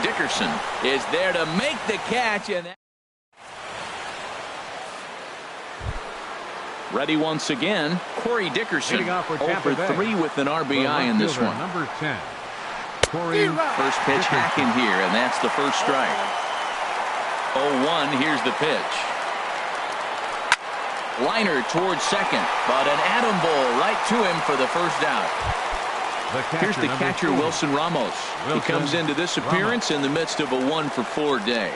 Dickerson is there to make the catch. And ready once again. Corey Dickerson 0-for-3 with an RBI in this one. Number 10. First pitch hacking here, and that's the first strike. 0-1. Here's the pitch. Liner towards second, but an atom ball right to him for the first out. Here's the catcher, Wilson Ramos. He comes into this appearance in the midst of a 1-for-4 day.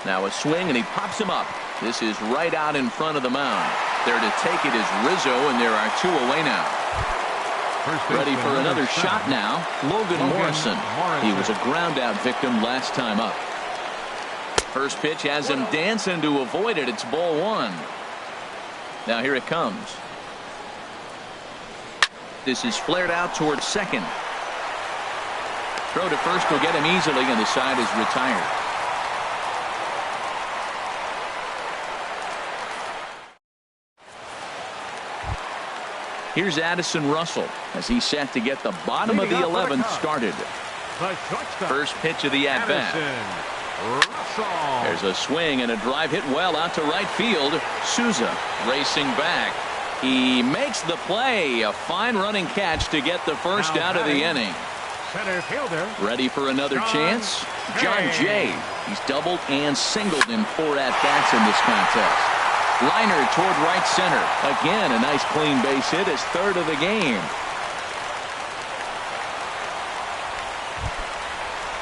Now a swing, and he pops him up. This is right out in front of the mound. There to take it is Rizzo, and there are 2 away now. Ready for another shot now. Logan Morrison. He was a ground-out victim last time up. First pitch has him dancing to avoid it. It's ball 1. Now here it comes. This is flared out towards second. Throw to first will get him easily, and the side is retired. Here's Addison Russell as he's set to get the bottom of the 11th started. First pitch of the at-bat. Russell. There's a swing and a drive hit well out to right field. Souza racing back. He makes the play. A fine running catch to get the first out of the inning. Center fielder. Ready for another chance? John Jay. He's doubled and singled in 4 at-bats in this contest. Liner toward right center. Again, a nice clean base hit, his 3rd of the game.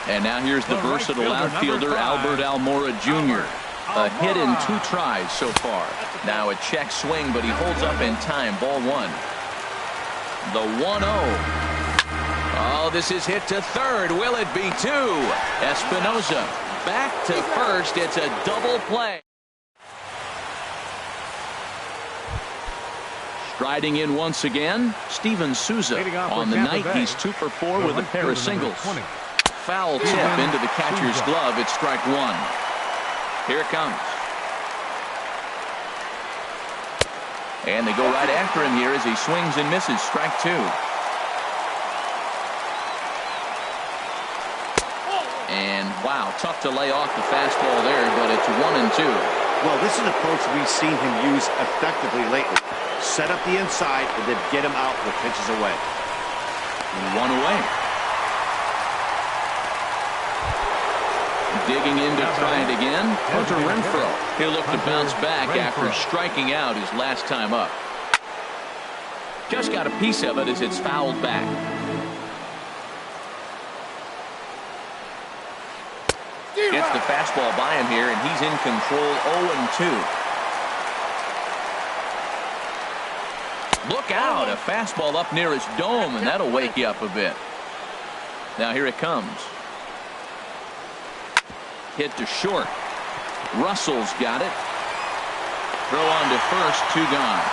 And now here's the versatile outfielder, Albert Almora Jr. A hit in 2 tries so far. Now a check swing, but he holds up in time. Ball 1. The 1-0. Oh, this is hit to 3rd. Will it be 2? Espinosa back to 1st. It's a double play. Striding in once again, Steven Souza. On the night, he's 2 for 4 with a pair of singles. Foul tip into the catcher's glove. It's strike 1. Here it comes. And they go right after him here as he swings and misses. Strike 2. And wow, tough to lay off the fastball there, but it's 1-2. Well, this is an approach we've seen him use effectively lately. Set up the inside and then get him out with pitches away. 1 away. Digging in to try it again. Hunter Renfroe. He'll look to bounce back after striking out his last time up. Just got a piece of it as it's fouled back. Gets the fastball by him here, and he's in control. 0-2. Look out, a fastball up near his dome, and that'll wake you up a bit. Now here it comes. Hit to short. Russell's got it. Throw on to first, 2 gone.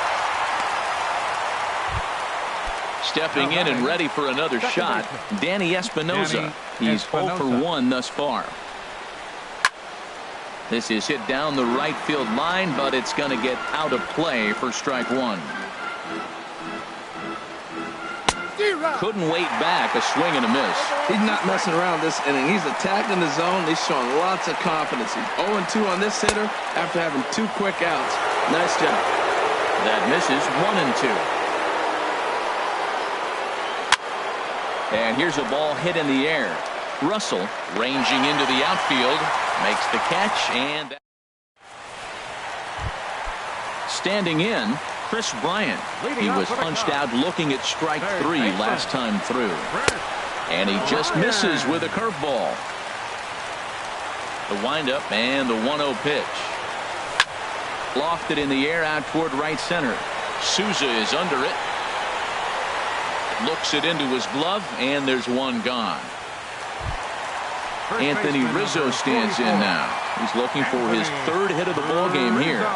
Stepping in and ready for another shot, Danny Espinosa. He's 0 for 1 thus far. This is hit down the right field line, but it's going to get out of play for strike 1. Couldn't wait back. A swing and a miss. He's not messing around this inning. He's attacking the zone. He's showing lots of confidence. He's 0-2 on this hitter after having 2 quick outs. Nice job. That misses. 1-2. And here's a ball hit in the air. Russell ranging into the outfield, makes the catch, and standing in, Chris Bryant. He was punched out looking at strike 3 last time through. And he just misses with a curveball. The windup and the 1-0 pitch. Lofted in the air out toward right center. Souza is under it. Looks it into his glove, and there's 1 gone. Anthony Rizzo stands in now. He's looking for his 3rd hit of the ball game here.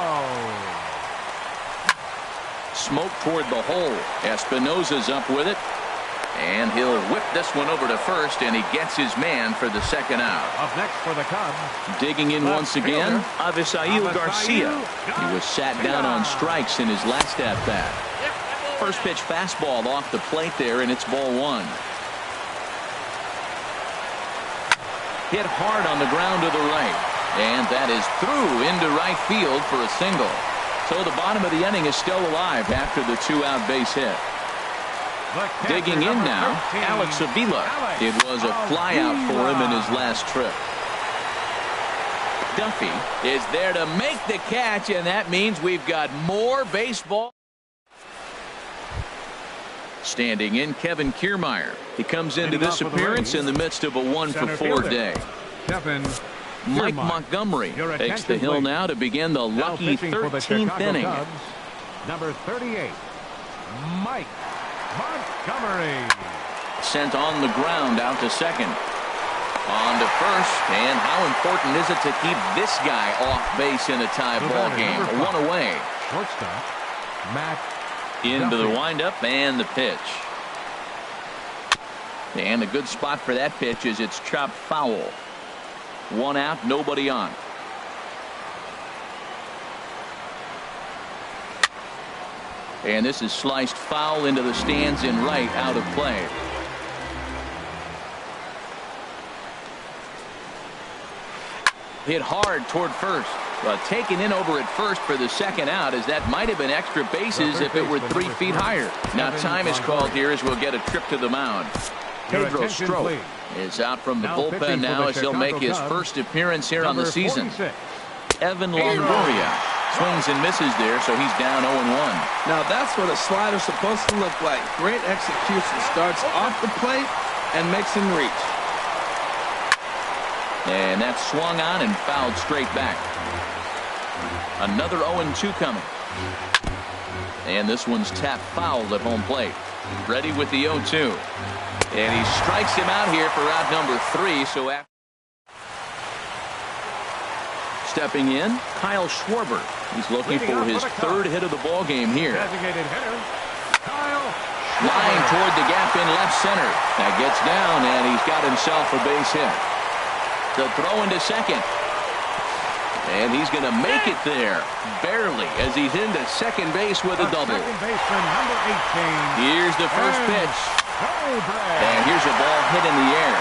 Smoke toward the hole. Espinosa's up with it, and he'll whip this one over to first, and he gets his man for the 2nd out. Up next for the Cubs. Digging in once again, Avisail Garcia. He was sat down on strikes in his last at bat. First pitch fastball off the plate there, and it's ball 1. Hit hard on the ground to the right, and that is through into right field for a single. So the bottom of the inning is still alive after the 2-out base hit. Digging in now, Alex Avila. It was a flyout for him in his last trip. Duffy is there to make the catch, and that means we've got more baseball. Standing in, Kevin Kiermaier. He comes into this appearance in the midst of a 1 for 4 day. Mike Montgomery takes the hill now to begin the lucky 13th inning. Number 38, Mike Montgomery. Sent on the ground out to second. On to first, and how important is it to keep this guy off base in a tie ball game? 1 away. Shortstop, Matt into Duffy. the windup and the pitch. And a good spot for that pitch is it's chopped foul. 1 out, nobody on. And this is sliced foul into the stands in right, out of play. Hit hard toward first. Taken in over at first for the second out, as that might have been extra bases if it were 3 feet higher. Now time is called here as we'll get a trip to the mound. Pedro Strop is out from the bullpen now as he'll make his first appearance here on the season. Evan Longoria swings and misses there, so he's down 0-1. Now that's what a slider's supposed to look like. Great execution. Starts off the plate and makes him reach. And that's swung on and fouled straight back. Another 0-2 coming. And this one's tapped foul at home plate. Ready with the 0-2. And he strikes him out here for out number 3. So after stepping in, Kyle Schwarber. He's looking for his 3rd hit of the ball game here. Designated hitter, Kyle Line toward the gap in left center. That gets down, and he's got himself a base hit. To throw into second. And he's going to make it there, barely, as he's into second base with a double. Second baseman, number 18. Here's the first pitch. And here's a ball hit in the air.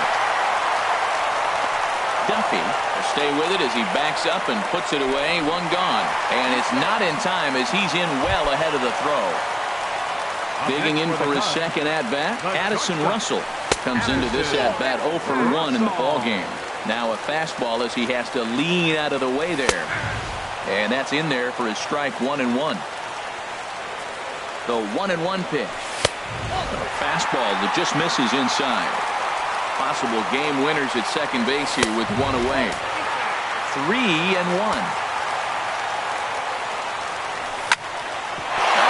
Duffy will stay with it as he backs up and puts it away. One gone. And it's not in time as he's in well ahead of the throw. Digging in for his second at-bat, Addison Russell comes into this at-bat 0 for 1 in the ballgame. Now a fastball as he has to lean out of the way there. And that's in there for his strike 1-1. The 1-1 pitch. A fastball that just misses inside. Possible game winners at second base here with 1 away. 3-1.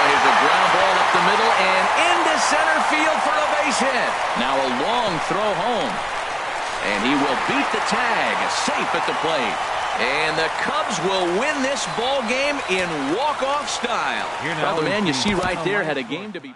Here's a ground ball up the middle and into center field for a base hit. Now a long throw home. And he will beat the tag, safe at the plate. And the Cubs will win this ball game in walk-off style. Well, the man you see right there had a game to be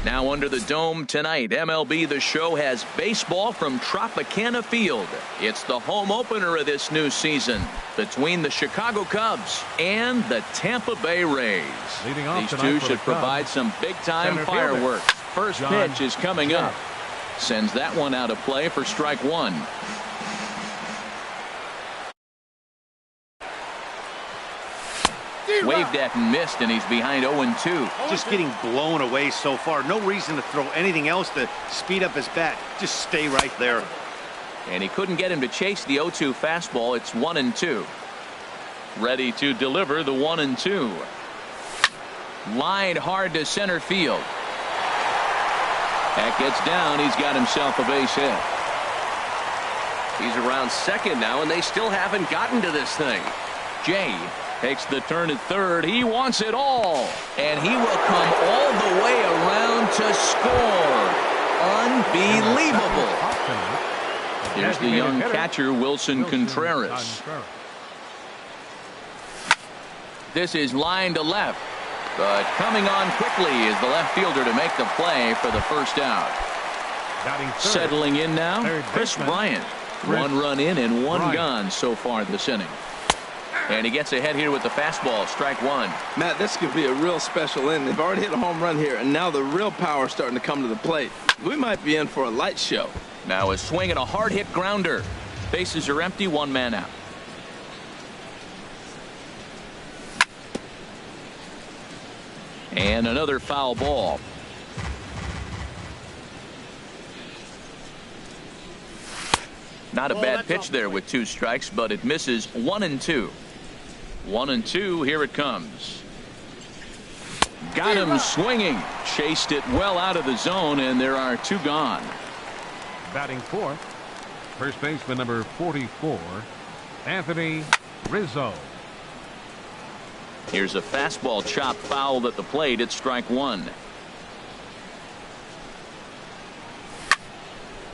Now under the dome tonight, MLB The Show has baseball from Tropicana Field. It's the home opener of this new season between the Chicago Cubs and the Tampa Bay Rays. These two should provide some big-time fireworks. First pitch is coming up. Sends that one out of play for strike one. Waved at and missed, and he's behind 0-2. Just getting blown away so far. No reason to throw anything else to speed up his bat. Just stay right there. And he couldn't get him to chase the 0-2 fastball. It's 1-2. Ready to deliver the 1-2. Lined hard to center field. That gets down. He's got himself a base hit. He's around second now, and they still haven't gotten to this thing. Jay takes the turn at third. He wants it all. And he will come all the way around to score. Unbelievable. Here's the young catcher, Wilson Contreras. This is line to left. But coming on quickly is the left fielder to make the play for the first out. Settling in now, Chris Bryant. One run in and one gone so far this inning. And he gets ahead here with the fastball, strike one. Matt, this could be a real special inning. They've already hit a home run here, and now the real power is starting to come to the plate. We might be in for a light show. Now a swing and a hard hit grounder. Bases are empty, one man out. And another foul ball. Not a bad pitch there with two strikes, but it misses 1-2. 1-2, here it comes. Got him swinging. Chased it well out of the zone, and there are two gone. Batting fourth, first baseman number 44, Anthony Rizzo. Here's a fastball chopped foul at the plate. It's strike one.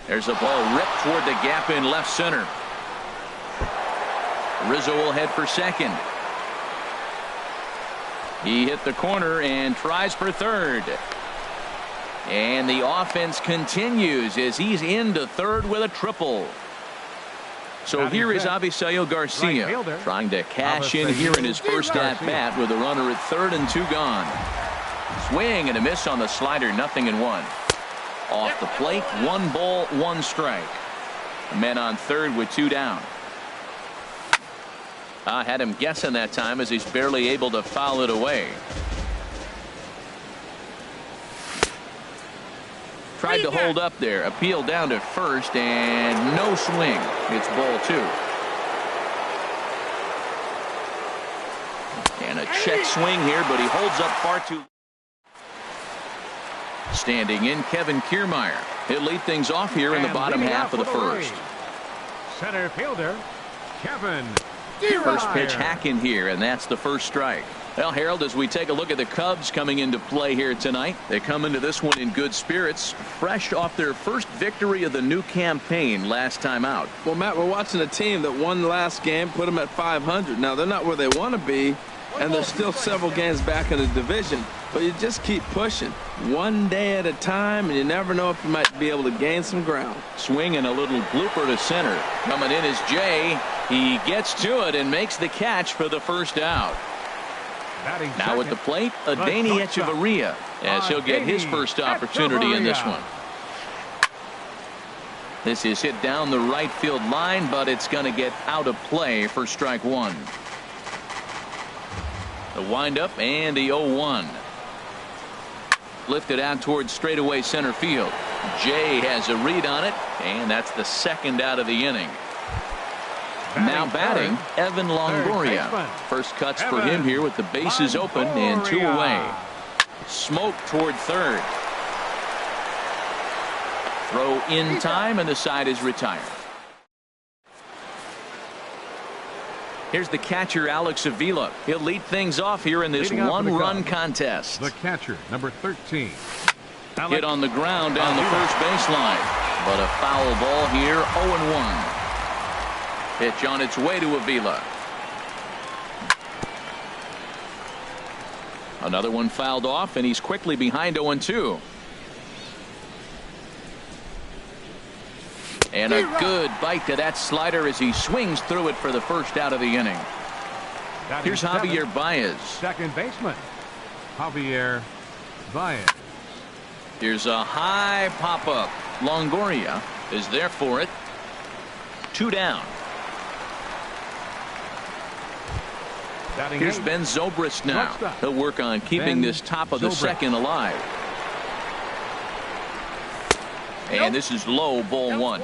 There's a ball ripped toward the gap in left center. Rizzo will head for second. He hit the corner and tries for third. And the offense continues as he's into third with a triple. So here is Avisail Garcia trying to cash in here in his first at bat with a runner at third and two gone. Swing and a miss on the slider, 0-1. Off the plate, 1 ball, 1 strike. A man on third with 2 down. I had him guessing that time as he's barely able to foul it away. Tried to hold up there. Appeal down to first and no swing. It's ball 2. And a check swing here, but he holds up far too. Standing in, Kevin Kiermaier. He'll lead things off here in the bottom half of the first. Center fielder, Kevin. First pitch hacking here, and that's the first strike. Well, Harold, as we take a look at the Cubs coming into play here tonight, they come into this one in good spirits, fresh off their first victory of the new campaign last time out. Well, Matt, we're watching a team that won the last game, put them at 500. Now, they're not where they want to be, and they're still several games back in the division. But you just keep pushing one day at a time, and you never know if you might be able to gain some ground. Swing and a little blooper to center. Coming in is Jay. He gets to it and makes the catch for the first out. Now at the plate, Adeiny Echeverria, as he'll get his first opportunity in this one. This is hit down the right field line, but it's going to get out of play for strike one. The windup and the 0-1. Lifted out towards straightaway center field. Jay has a read on it, and that's the second out of the inning. Now batting, Evan Longoria. First cuts for him here with the bases open and 2 away. Smoke toward third. Throw in time, and the side is retired. Here's the catcher, Alex Avila. He'll lead things off here in this one-run contest. The catcher, number 13. Hit on the ground down the first baseline. But a foul ball here, 0-1. Pitch on its way to Avila. Another one fouled off, and he's quickly behind 0-2. And a good bite to that slider as he swings through it for the first out of the inning. Here's Javier Baez. Second baseman, Javier Baez. Here's a high pop-up. Longoria is there for it. 2 down. Here's Ben Zobrist now. He'll work on keeping this top of the second alive. And this is low, ball 1.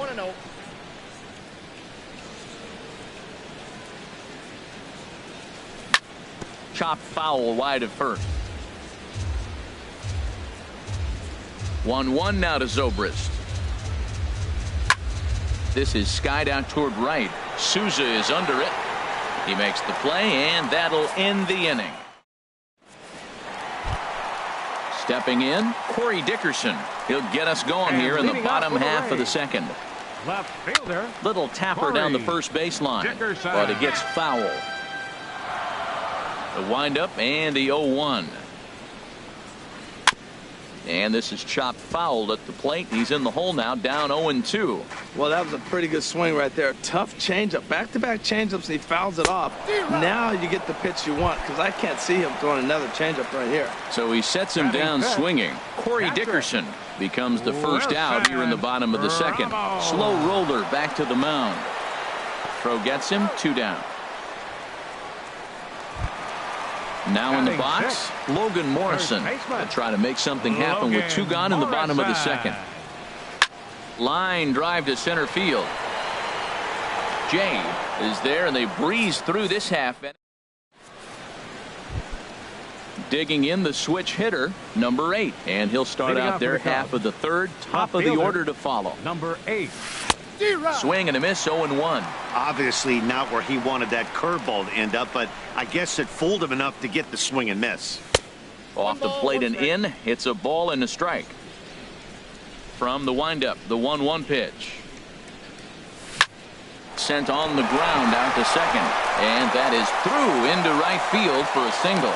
Chop foul wide of first. 1-1 now to Zobrist. This is skied out toward right. Souza is under it. He makes the play, and that'll end the inning. Stepping in, Corey Dickerson. He'll get us going here in the bottom half of the second. Left fielder. Little tapper down the first baseline, but it gets foul. The windup and the 0-1. And this is chopped foul at the plate. He's in the hole now, down 0-2. Well, that was a pretty good swing right there. Tough changeup. Back-to-back changeups, and he fouls it off. Now you get the pitch you want, because I can't see him throwing another changeup right here. So he sets him down swinging. Corey Dickerson becomes the first out here in the bottom of the second. Slow roller back to the mound. Throw gets him, 2 down. Now in the box, Logan Morrison will try to make something happen with 2 gone in the bottom of the second. Line drive to center field. Jay is there, and they breeze through this half inning. Digging in the switch hitter, number 8, and he'll start out there half of the third, top of the order to follow. Number 8. Swing and a miss, 0-1. Obviously not where he wanted that curveball to end up, but I guess it fooled him enough to get the swing and miss. Off the plate and in. It's a ball and a strike. From the windup, the 1-1 pitch. Sent on the ground out to second, and that is through into right field for a single.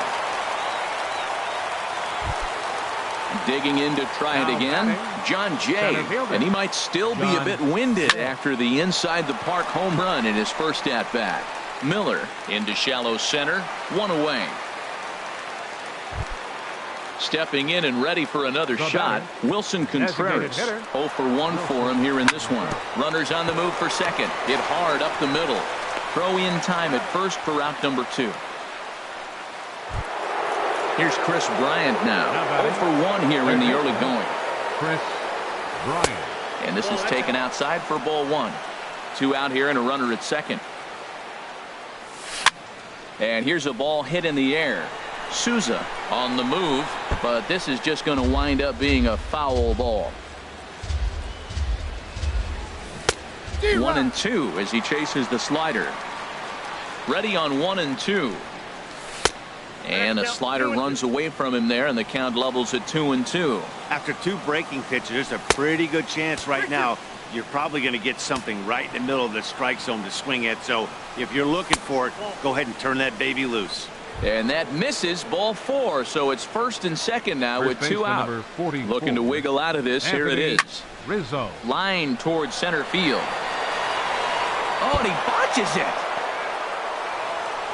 Digging in to try it again, John Jay, and he might still be a bit winded after the inside the park home run in his first at bat. Miller into shallow center, 1 away. Stepping in and ready for another shot, Wilson Contreras. 0 for 1 for him here in this one. Runners on the move for second. Hit hard up the middle. Throw in time at first for out number 2. Here's Chris Bryant now. 0 for 1 here in the early going. Chris Bryant. And this is taken outside for ball 1. 2 out here and a runner at second. And here's a ball hit in the air. Souza on the move, but this is just going to wind up being a foul ball. 1-2 as he chases the slider. Ready on 1-2. And a slider runs away from him there, and the count levels at 2-2. After 2 breaking pitches, there's a pretty good chance right now you're probably going to get something right in the middle of the strike zone to swing at. So if you're looking for it, go ahead and turn that baby loose. And that misses, ball 4. So it's first and second now with 2 out. Looking to wiggle out of this. Here it is. Rizzo. Line towards center field. Oh, and he botches it.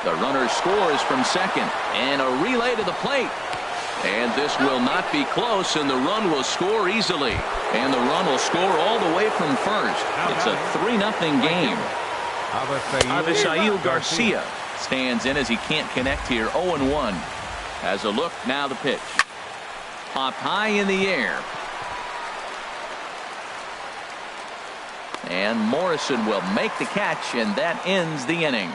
The runner scores from second, and a relay to the plate. And this will not be close, and the run will score easily. And the run will score all the way from first. It's a 3-0 game. Avisail Garcia stands in as he can't connect here. 0-1. Has a look, now the pitch. Popped high in the air. And Morrison will make the catch, and that ends the inning.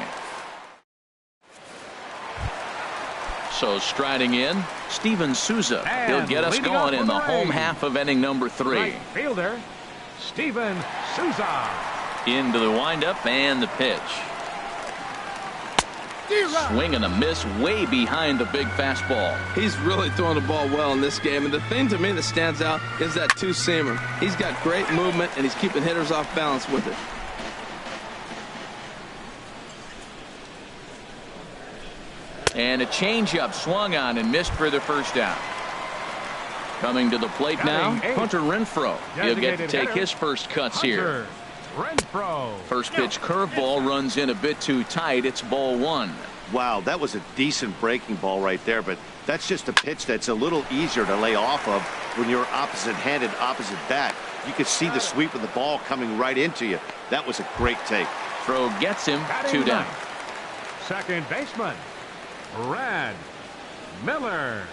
So striding in, Steven Souza. He'll get us going in the home half of inning number 3. Right fielder, Steven Souza. Into the windup and the pitch. Swing and a miss way behind the big fastball. He's really throwing the ball well in this game, and the thing to me that stands out is that 2-seamer. He's got great movement, and he's keeping hitters off balance with it. And a changeup swung on and missed for the first out. Coming to the plate now, Hunter Renfroe. He'll get to take his first cuts here. Renfro. First pitch curveball runs in a bit too tight. It's ball one. Wow, that was a decent breaking ball right there, but that's just a pitch that's a little easier to lay off of when you're opposite-handed, opposite bat. You could see the sweep of the ball coming right into you. That was a great take. Throw gets him. 2 down. Second baseman, Brad Miller.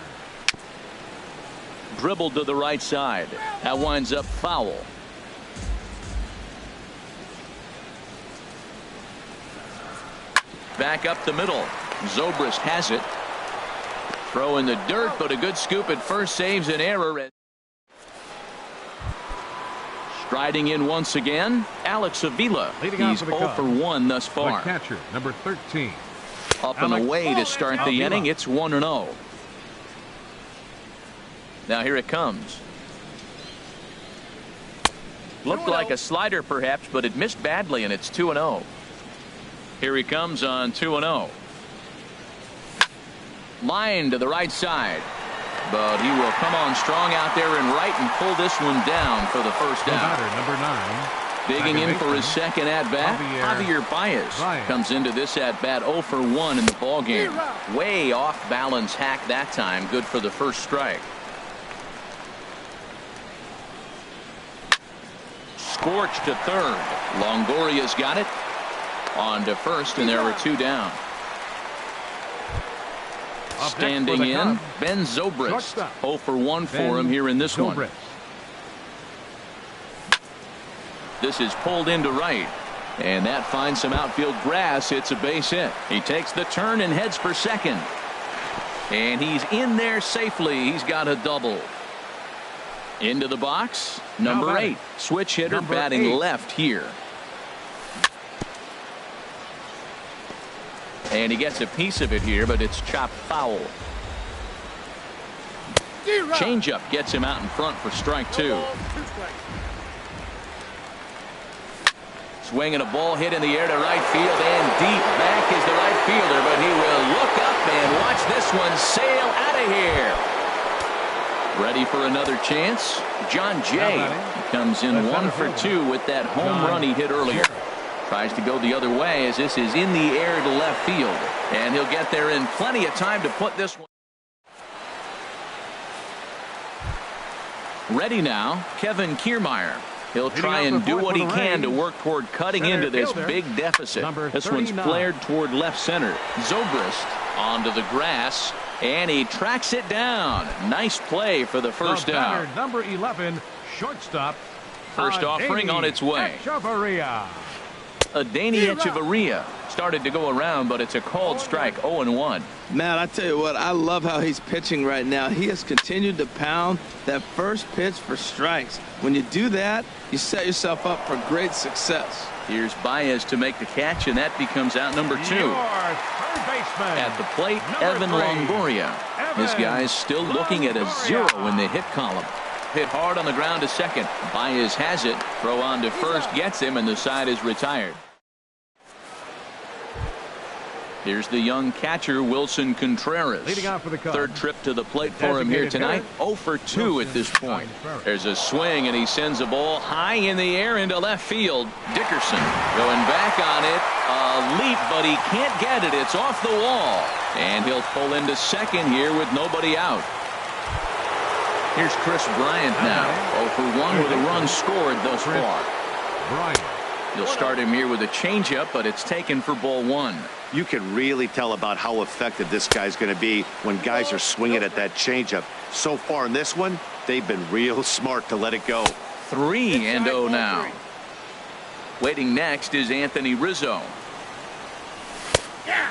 Dribbled to the right side. That winds up foul. Back up the middle. Zobrist has it. Throw in the dirt, but a good scoop at first saves an error. Striding in once again, Alex Avila. He's 0 for 1 thus far. The catcher, number 13. Up and away to start the inning. It's 1-0. Now here it comes. Looked like a slider perhaps, but it missed badly, and it's 2-0. Here he comes on 2-0. Line to the right side. But he will come on strong out there and right and pull this one down for the first out. Number 9. Digging in for his second at-bat, Javier Baez comes into this at-bat 0 for 1 in the ballgame. Way off balance hack that time. Good for the first strike. Scorched to third. Longoria's got it. On to first, and there were 2 down. Standing in, Ben Zobrist. 0 for 1 for him here in this one. This is pulled into right, and that finds some outfield grass. It's a base hit. He takes the turn and heads for second, and he's in there safely. He's got a double. Into the box, number 8, switch hitter batting left here. And he gets a piece of it here, but it's chopped foul. Changeup gets him out in front for strike 2. Swinging a ball hit in the air to right field, and deep back is the right fielder, but he will look up and watch this one sail out of here. Ready for another chance? John Jay comes in 1 for 2 with that home run he hit earlier. Tries to go the other way as this is in the air to left field. And he'll get there in plenty of time to put this one. Ready now, Kevin Kiermaier. He'll try and do what he can to work toward cutting into this big deficit. This one's flared toward left center. Zobrist onto the grass, and he tracks it down. Nice play for the first out. Number 11, shortstop. First offering on its way. Adeiny Echeverria started to go around, but it's a called strike. 0-1. Matt, I tell you what, I love how he's pitching right now. He has continued to pound that first pitch for strikes. When you do that, you set yourself up for great success. Here's Baez to make the catch, and that becomes out number 2. At the plate, Evan Longoria. This guy's still looking at a 0 in the hit column. Hit hard on the ground to second. Baez has it. Throw on to first gets him, and the side is retired. Here's the young catcher, Wilson Contreras. Third trip to the plate for him here tonight. 0 for 2 at this point. There's a swing, and he sends a ball high in the air into left field. Dickerson going back on it. A leap, but he can't get it. It's off the wall. And he'll pull into second here with nobody out. Here's Chris Bryant now. 0 for 1 with a run scored thus far. You'll start him here with a changeup, but it's taken for ball 1. You can really tell about how effective this guy's going to be when guys are swinging at that changeup. So far in this one, they've been real smart to let it go. 3-0 now. Waiting next is Anthony Rizzo.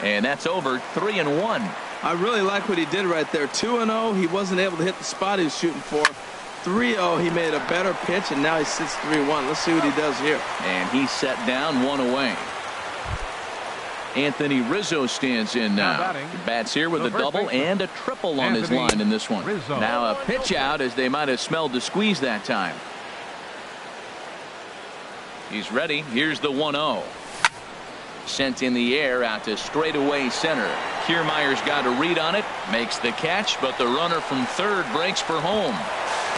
And that's over. 3-1. I really like what he did right there. 2-0. He wasn't able to hit the spot he was shooting for. 3-0. He made a better pitch, and now he sits 3-1. Let's see what he does here. And he set down 1 away. Anthony Rizzo stands in now. He bats here with a double and a triple on his line in this one. Now a pitch out as they might have smelled the squeeze that time. He's ready. Here's the 1-0. Sent in the air out to straightaway center. Kiermaier's got a read on it. Makes the catch, but the runner from third breaks for home.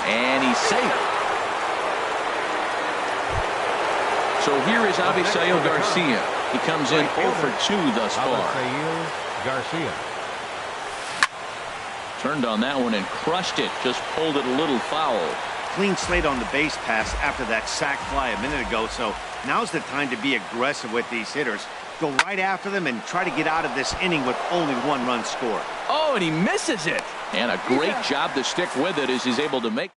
And he's safe. So here is Avisail Garcia. He comes in 0 for 2 thus far. Avisail Garcia. Turned on that one and crushed it. Just pulled it a little foul. Clean slate on the base pass after that sac fly a minute ago, so now's the time to be aggressive with these hitters. Go right after them and try to get out of this inning with only 1 run scored. Oh, and he misses it. And a great job to stick with it as he's able to make.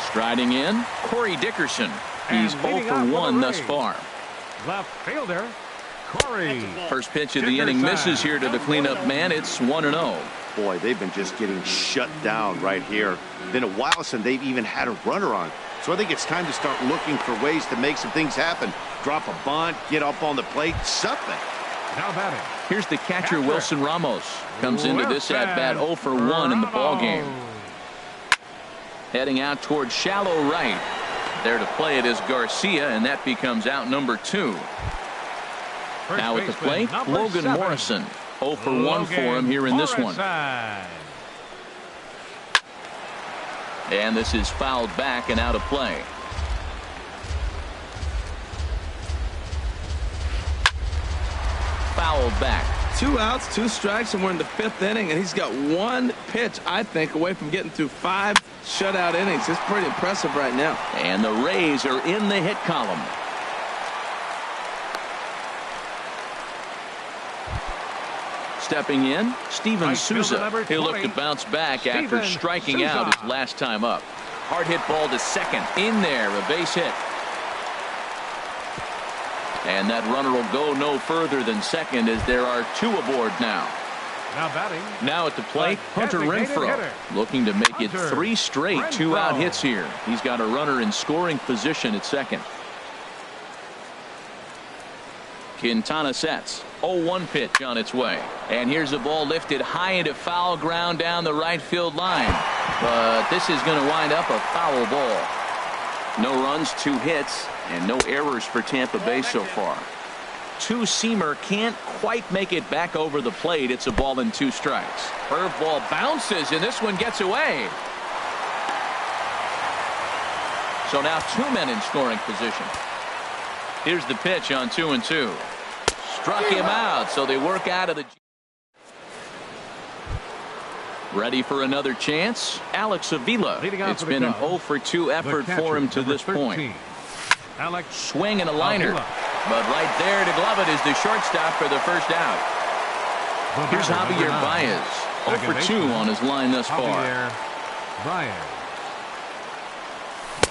Striding in, Corey Dickerson. He's 0 for 1 thus far. Left fielder, Corey. First pitch of the inning misses here to the cleanup man. It's 1-0. Boy, they've been just getting shut down right here. Been a while since they've even had a runner on. So I think it's time to start looking for ways to make some things happen. Drop a bunt, get up on the plate, something. Now batting. Here's the catcher, Wilson Ramos. Comes into this at-bat 0 for 1 in the ballgame. Heading out towards shallow right. There to play it is Garcia, and that becomes out number 2. Now at the plate, Logan Morrison. 0 for 1 for him here in this one. And this is fouled back and out of play. Fouled back. 2 outs, 2 strikes, and we're in the 5th inning, and he's got 1 pitch, I think, away from getting through 5 shutout innings. It's pretty impressive right now. And the Rays are in the hit column. Stepping in, Steven Souza. He'll look to bounce back after striking out his last time up. Hard hit ball to second. In there, a base hit. And that runner will go no further than second as there are 2 aboard now. Now batting. Now at the plate, Hunter Renfroe. Looking to make it 3 straight 2-out hits here. He's got a runner in scoring position at second. Quintana sets. 0-1 pitch on its way. And here's a ball lifted high into foul ground down the right field line. But this is going to wind up a foul ball. No runs, 2 hits, and no errors for Tampa Bay so far. 2-seamer can't quite make it back over the plate. It's a ball and 2 strikes. Curveball bounces, and this one gets away. So now 2 men in scoring position. Here's the pitch on 2-2. Struck him out, so they work out of the. Ready for another chance? Alex Avila. It's been an 0 for 2 effort for him to this point. Alex swing and a liner. But right there to glove it is the shortstop for the first out. Here's Javier Baez. 0 for 2 on his line thus far.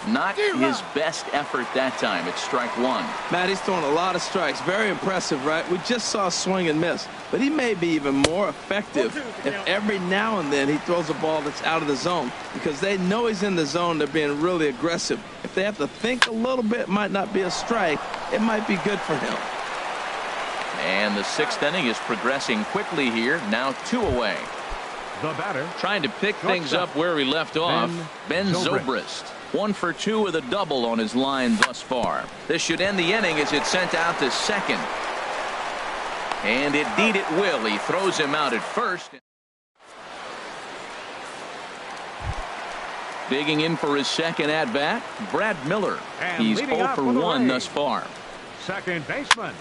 Not his best effort that time. It's strike 1. Matt, he's throwing a lot of strikes. Very impressive, right? We just saw a swing and miss. But he may be even more effective if every now and then he throws a ball that's out of the zone. Because they know he's in the zone. They're being really aggressive. If they have to think a little bit, it might not be a strike. It might be good for him. And the 6th inning is progressing quickly here. Now 2 away. The batter. Trying to pick things up where he left off. Ben Zobrist. 1 for 2 with a double on his line thus far. This should end the inning as it's sent out to second. And indeed it will. He throws him out at first. Digging in for his second at-bat, Brad Miller. He's 0 for 1 thus far. Second baseman.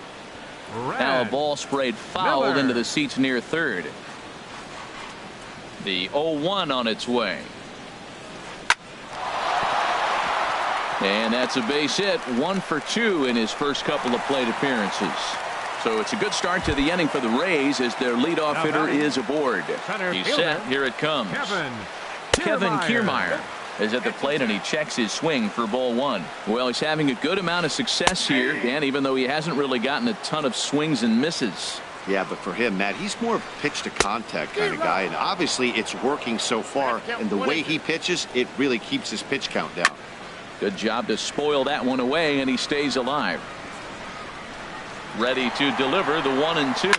Now a ball sprayed fouled into the seats near third. The 0-1 on its way. And that's a base hit. 1 for 2 in his first couple of plate appearances. So it's a good start to the inning for the Rays as their leadoff hitter is aboard. He's set. Here it comes. Kevin Kiermaier is at the plate and he checks his swing for ball 1. Well, he's having a good amount of success here, Dan, even though he hasn't really gotten a ton of swings and misses. Yeah, but for him, Matt, he's more of a pitch to contact kind of guy, and obviously it's working so far, and the way he pitches, it really keeps his pitch count down. Good job to spoil that one away, and he stays alive. Ready to deliver the 1-2.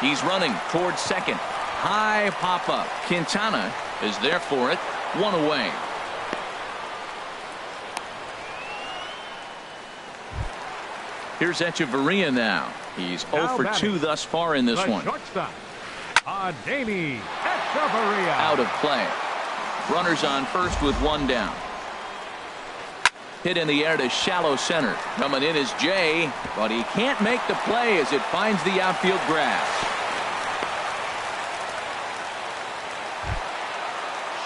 He's running towards second. High pop-up. Quintana is there for it. 1 away. Here's Echeverria now. He's 0 for 2 thus far in this one. Out of play. Runners on first with 1 down. Hit in the air to shallow center. Coming in is Jay, but he can't make the play as it finds the outfield grass.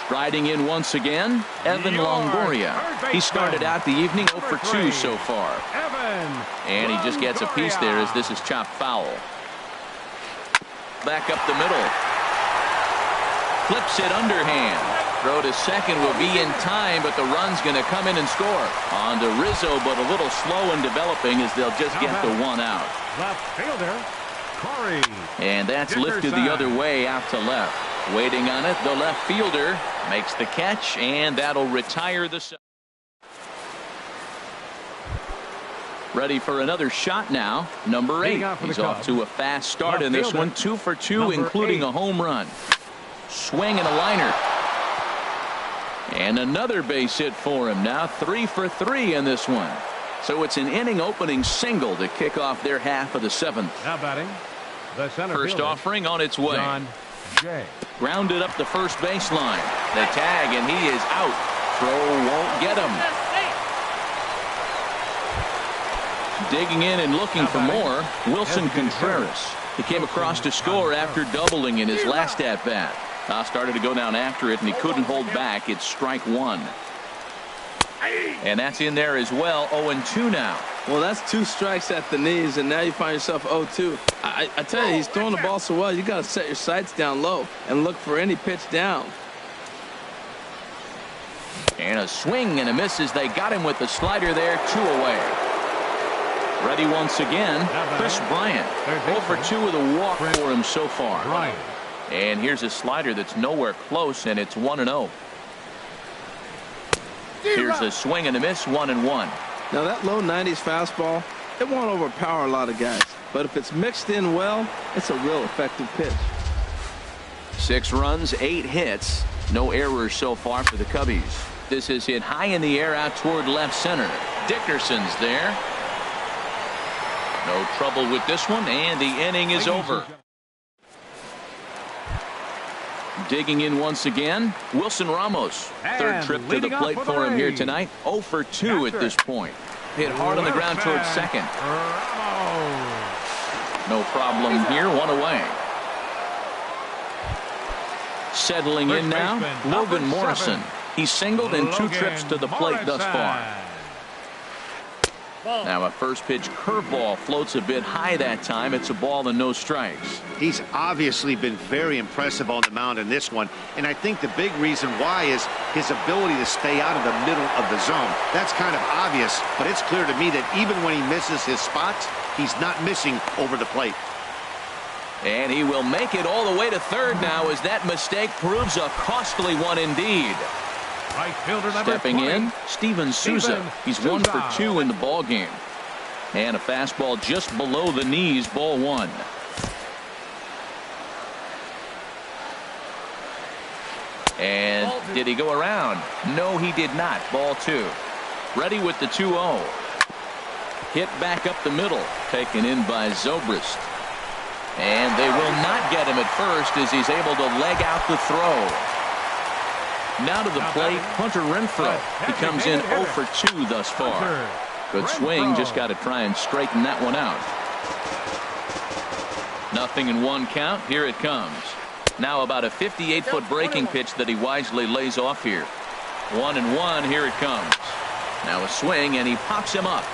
Striding in once again, Evan Longoria. He started out the evening 0 for 2 so far. And he just gets a piece there as this is chopped foul. Back up the middle. Flips it underhand. Throw to second will be in time, but the run's going to come in and score. On to Rizzo, but a little slow in developing as they'll just get the one out. Left fielder, Corey. And that's lifted the other way out to left. Waiting on it, the left fielder makes the catch, and that'll retire the. Ready for another shot now. Number 8. He's off to a fast start in this one. 2 for 2, including a home run. Swing and a liner. And another base hit for him. Now 3 for 3 in this one. So it's an inning opening single to kick off their half of the 7th. Now batting, the center First fielder, offering on its way. John Jay. Grounded up the first baseline. The tag, and he is out. Throw won't get him. Digging in and looking for more, Wilson Contreras. He came across to score after doubling in his last at-bat. Started to go down after it, and he couldn't hold back. It's strike 1. And that's in there as well. 0-2 now. Well, that's 2 strikes at the knees, and now you find yourself 0-2. I tell you, he's throwing the ball so well, you got to set your sights down low and look for any pitch down. And a swing and a miss as they got him with the slider there. 2 away. Ready once again, Chris Bryant. 0 for 2 with a walk for him so far. And here's a slider that's nowhere close, and it's 1-0. Here's a swing and a miss, 1-1. Now that low 90s fastball, it won't overpower a lot of guys. But if it's mixed in well, it's a real effective pitch. 6 runs, 8 hits. No errors so far for the Cubbies. This is hit high in the air out toward left center. Dickerson's there. No trouble with this one, and the inning is over. Digging in once again, Wilson Ramos. Third trip to the plate for him here tonight. 0 for 2 at this point. Hit hard on the ground towards second. No problem here, 1 away. Settling in now, Logan Morrison. He's singled in 2 trips to the plate thus far. Now a first pitch curveball floats a bit high that time. It's a ball and no strikes. He's obviously been very impressive on the mound in this one, and I think the big reason why is his ability to stay out of the middle of the zone. That's kind of obvious, but it's clear to me that even when he misses his spots, he's not missing over the plate. And he will make it all the way to third now as that mistake proves a costly one indeed. Right fielder number Stepping 20. in, Steven Souza. He's 1 for 2 in the ball game. And a fastball just below the knees, ball 1. And did he go around? No, he did not. Ball 2. Ready with the 2-0. Hit back up the middle. Taken in by Zobrist. And they will not get him at first as he's able to leg out the throw. Now to the plate, Hunter Renfroe. He comes in 0 for 2 thus far. Good swing, just got to try and straighten that one out. 0-1 count. Here it comes. Now about a 58-foot breaking pitch that he wisely lays off here. 1-1. Here it comes. Now a swing, and he pops him up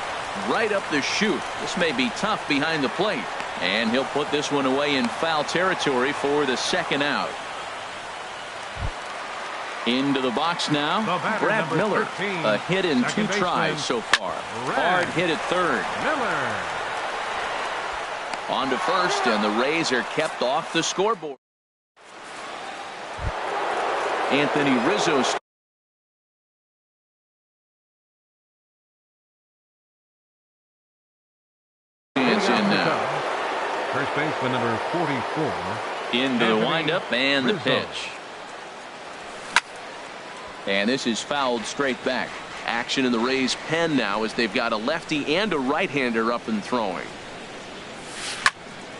right up the chute. This may be tough behind the plate, and he'll put this one away in foul territory for the second out. Into the box now, Brad Miller. 13, a hit in 2 baseman, tries so far. Hard hit at third. Miller. On to first, and the Rays are kept off the scoreboard. Anthony Rizzo stands in now. First baseman number 44. Into the windup and the pitch. And this is fouled straight back. Action in the Rays' pen now as they've got a lefty and a right-hander up and throwing.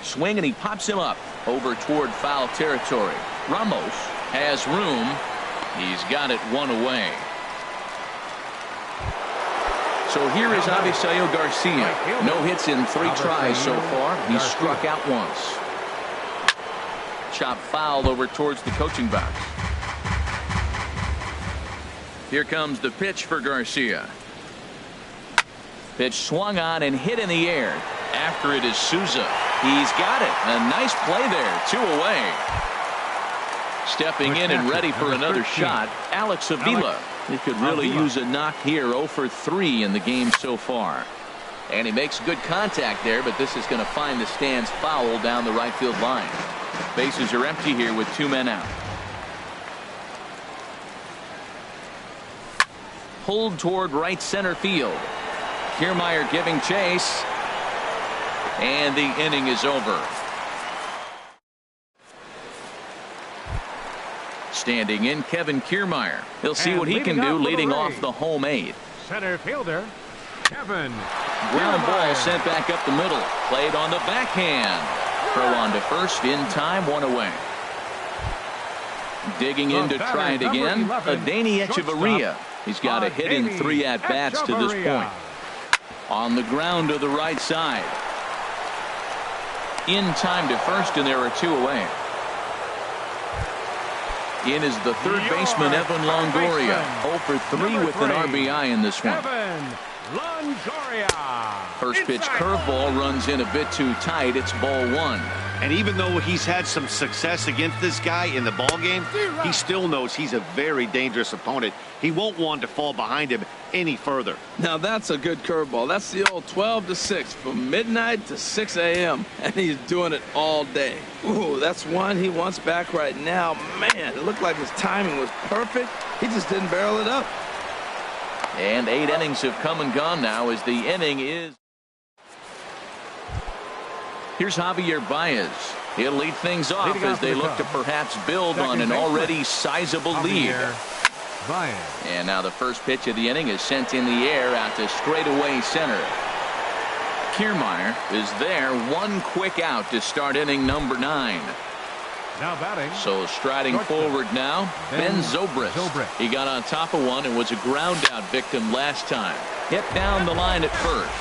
Swing, and he pops him up over toward foul territory. Ramos has room. He's got it 1 away. So here is Avisail Garcia. No hits in 3 tries so far. He struck out once. Chop foul over towards the coaching box. Here comes the pitch for Garcia. Pitch swung on and hit in the air. After it is Souza. He's got it. A nice play there. 2 away. Stepping in and ready for another shot, Alex Avila. He could really use a knock here. 0 for 3 in the game so far. And he makes good contact there, but this is going to find the stands foul down the right field line. Bases are empty here with 2 men out. Pulled toward right center field. Kiermaier giving chase. And the inning is over. Standing in, Kevin Kiermaier. He'll see what he can do leading off the home 8. Center fielder, Kevin. Ground ball sent back up the middle. Played on the backhand. Throw on to first in time, 1 away. Digging in to try it again. Adeiny Echeverria. He's got a hit in 3 at-bats to this point. On the ground to the right side. In time to first, and there are 2 away. In is the third baseman, Evan Longoria. 0 for 3 with an RBI in this one. Evan Longoria. First pitch curveball runs in a bit too tight. It's ball 1. And even though he's had some success against this guy in the ball game, he still knows he's a very dangerous opponent. He won't want to fall behind him any further. Now that's a good curveball. That's the old 12 to 6 from midnight to 6 a.m. and he's doing it all day. Ooh, that's one he wants back right now. Man, it looked like his timing was perfect. He just didn't barrel it up. And 8 innings have come and gone now as the inning is. Here's Javier Baez. He'll lead things off as they look to perhaps build on an already sizable lead. And now the first pitch of the inning is sent in the air out to straightaway center. Kiermaier is there. 1 quick out to start inning number 9. Now batting. So striding forward now, Ben Zobrist. He got on top of one and was a ground out victim last time. Hit down the line at first.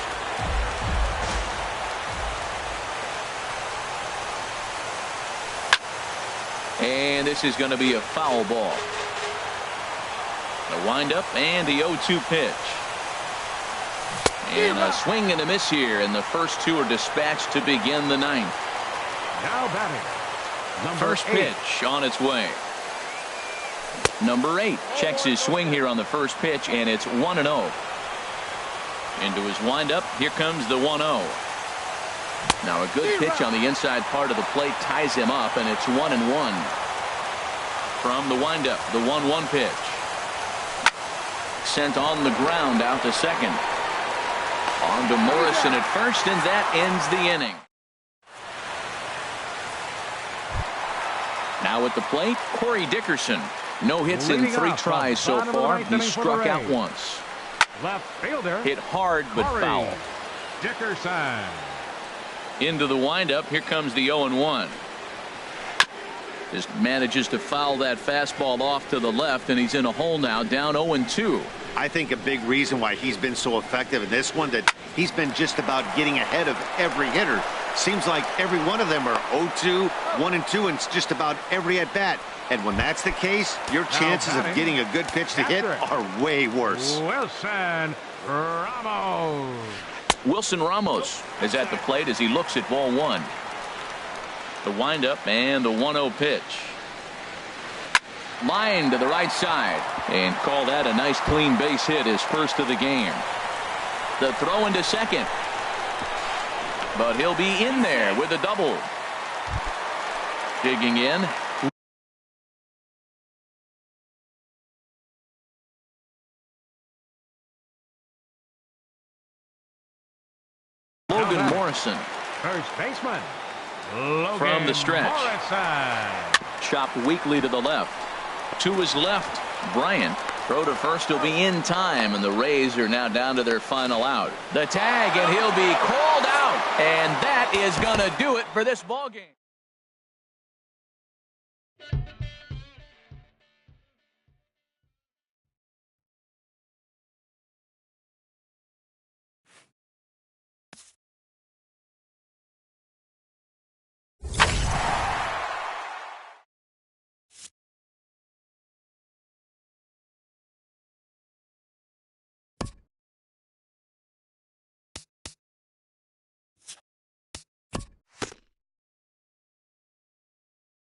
And this is going to be a foul ball. The windup and the 0-2 pitch. And a swing and a miss here, and the first 2 are dispatched to begin the 9th. Now batting. First pitch on its way. Number 8 checks his swing here on the first pitch, and it's 1-0. Into his windup. Here comes the 1-0. Now a good pitch on the inside part of the plate ties him up, and it's 1-1. From the windup, the 1-1 pitch. Sent on the ground out to second. On to Morrison at first, and that ends the inning. Now at the plate, Corey Dickerson. No hits in 3 tries so far. He struck out once. Left fielder. Hit hard but foul. Dickerson. Into the windup. Here comes the 0-1. Just manages to foul that fastball off to the left, and he's in a hole now, down 0-2. I think a big reason why he's been so effective in this one, that he's been just about getting ahead of every hitter. Seems like every one of them are 0-2, 1-2, and it's just about every at bat. And when that's the case, your chances of getting a good pitch to hit are way worse. Wilson Ramos. Wilson Ramos is at the plate as he looks at ball 1. The windup and the 1-0 pitch. Line to the right side, and call that a nice clean base hit, his first of the game. The throw into second, but he'll be in there with a double. Digging in. Logan Morrison. First baseman. Logan from the stretch. Morrison. Chopped weakly to the left. To his left, Bryant. Throw to first will be in time, and the Rays are now down to their final out. The tag, and he'll be called out, and that is going to do it for this ballgame.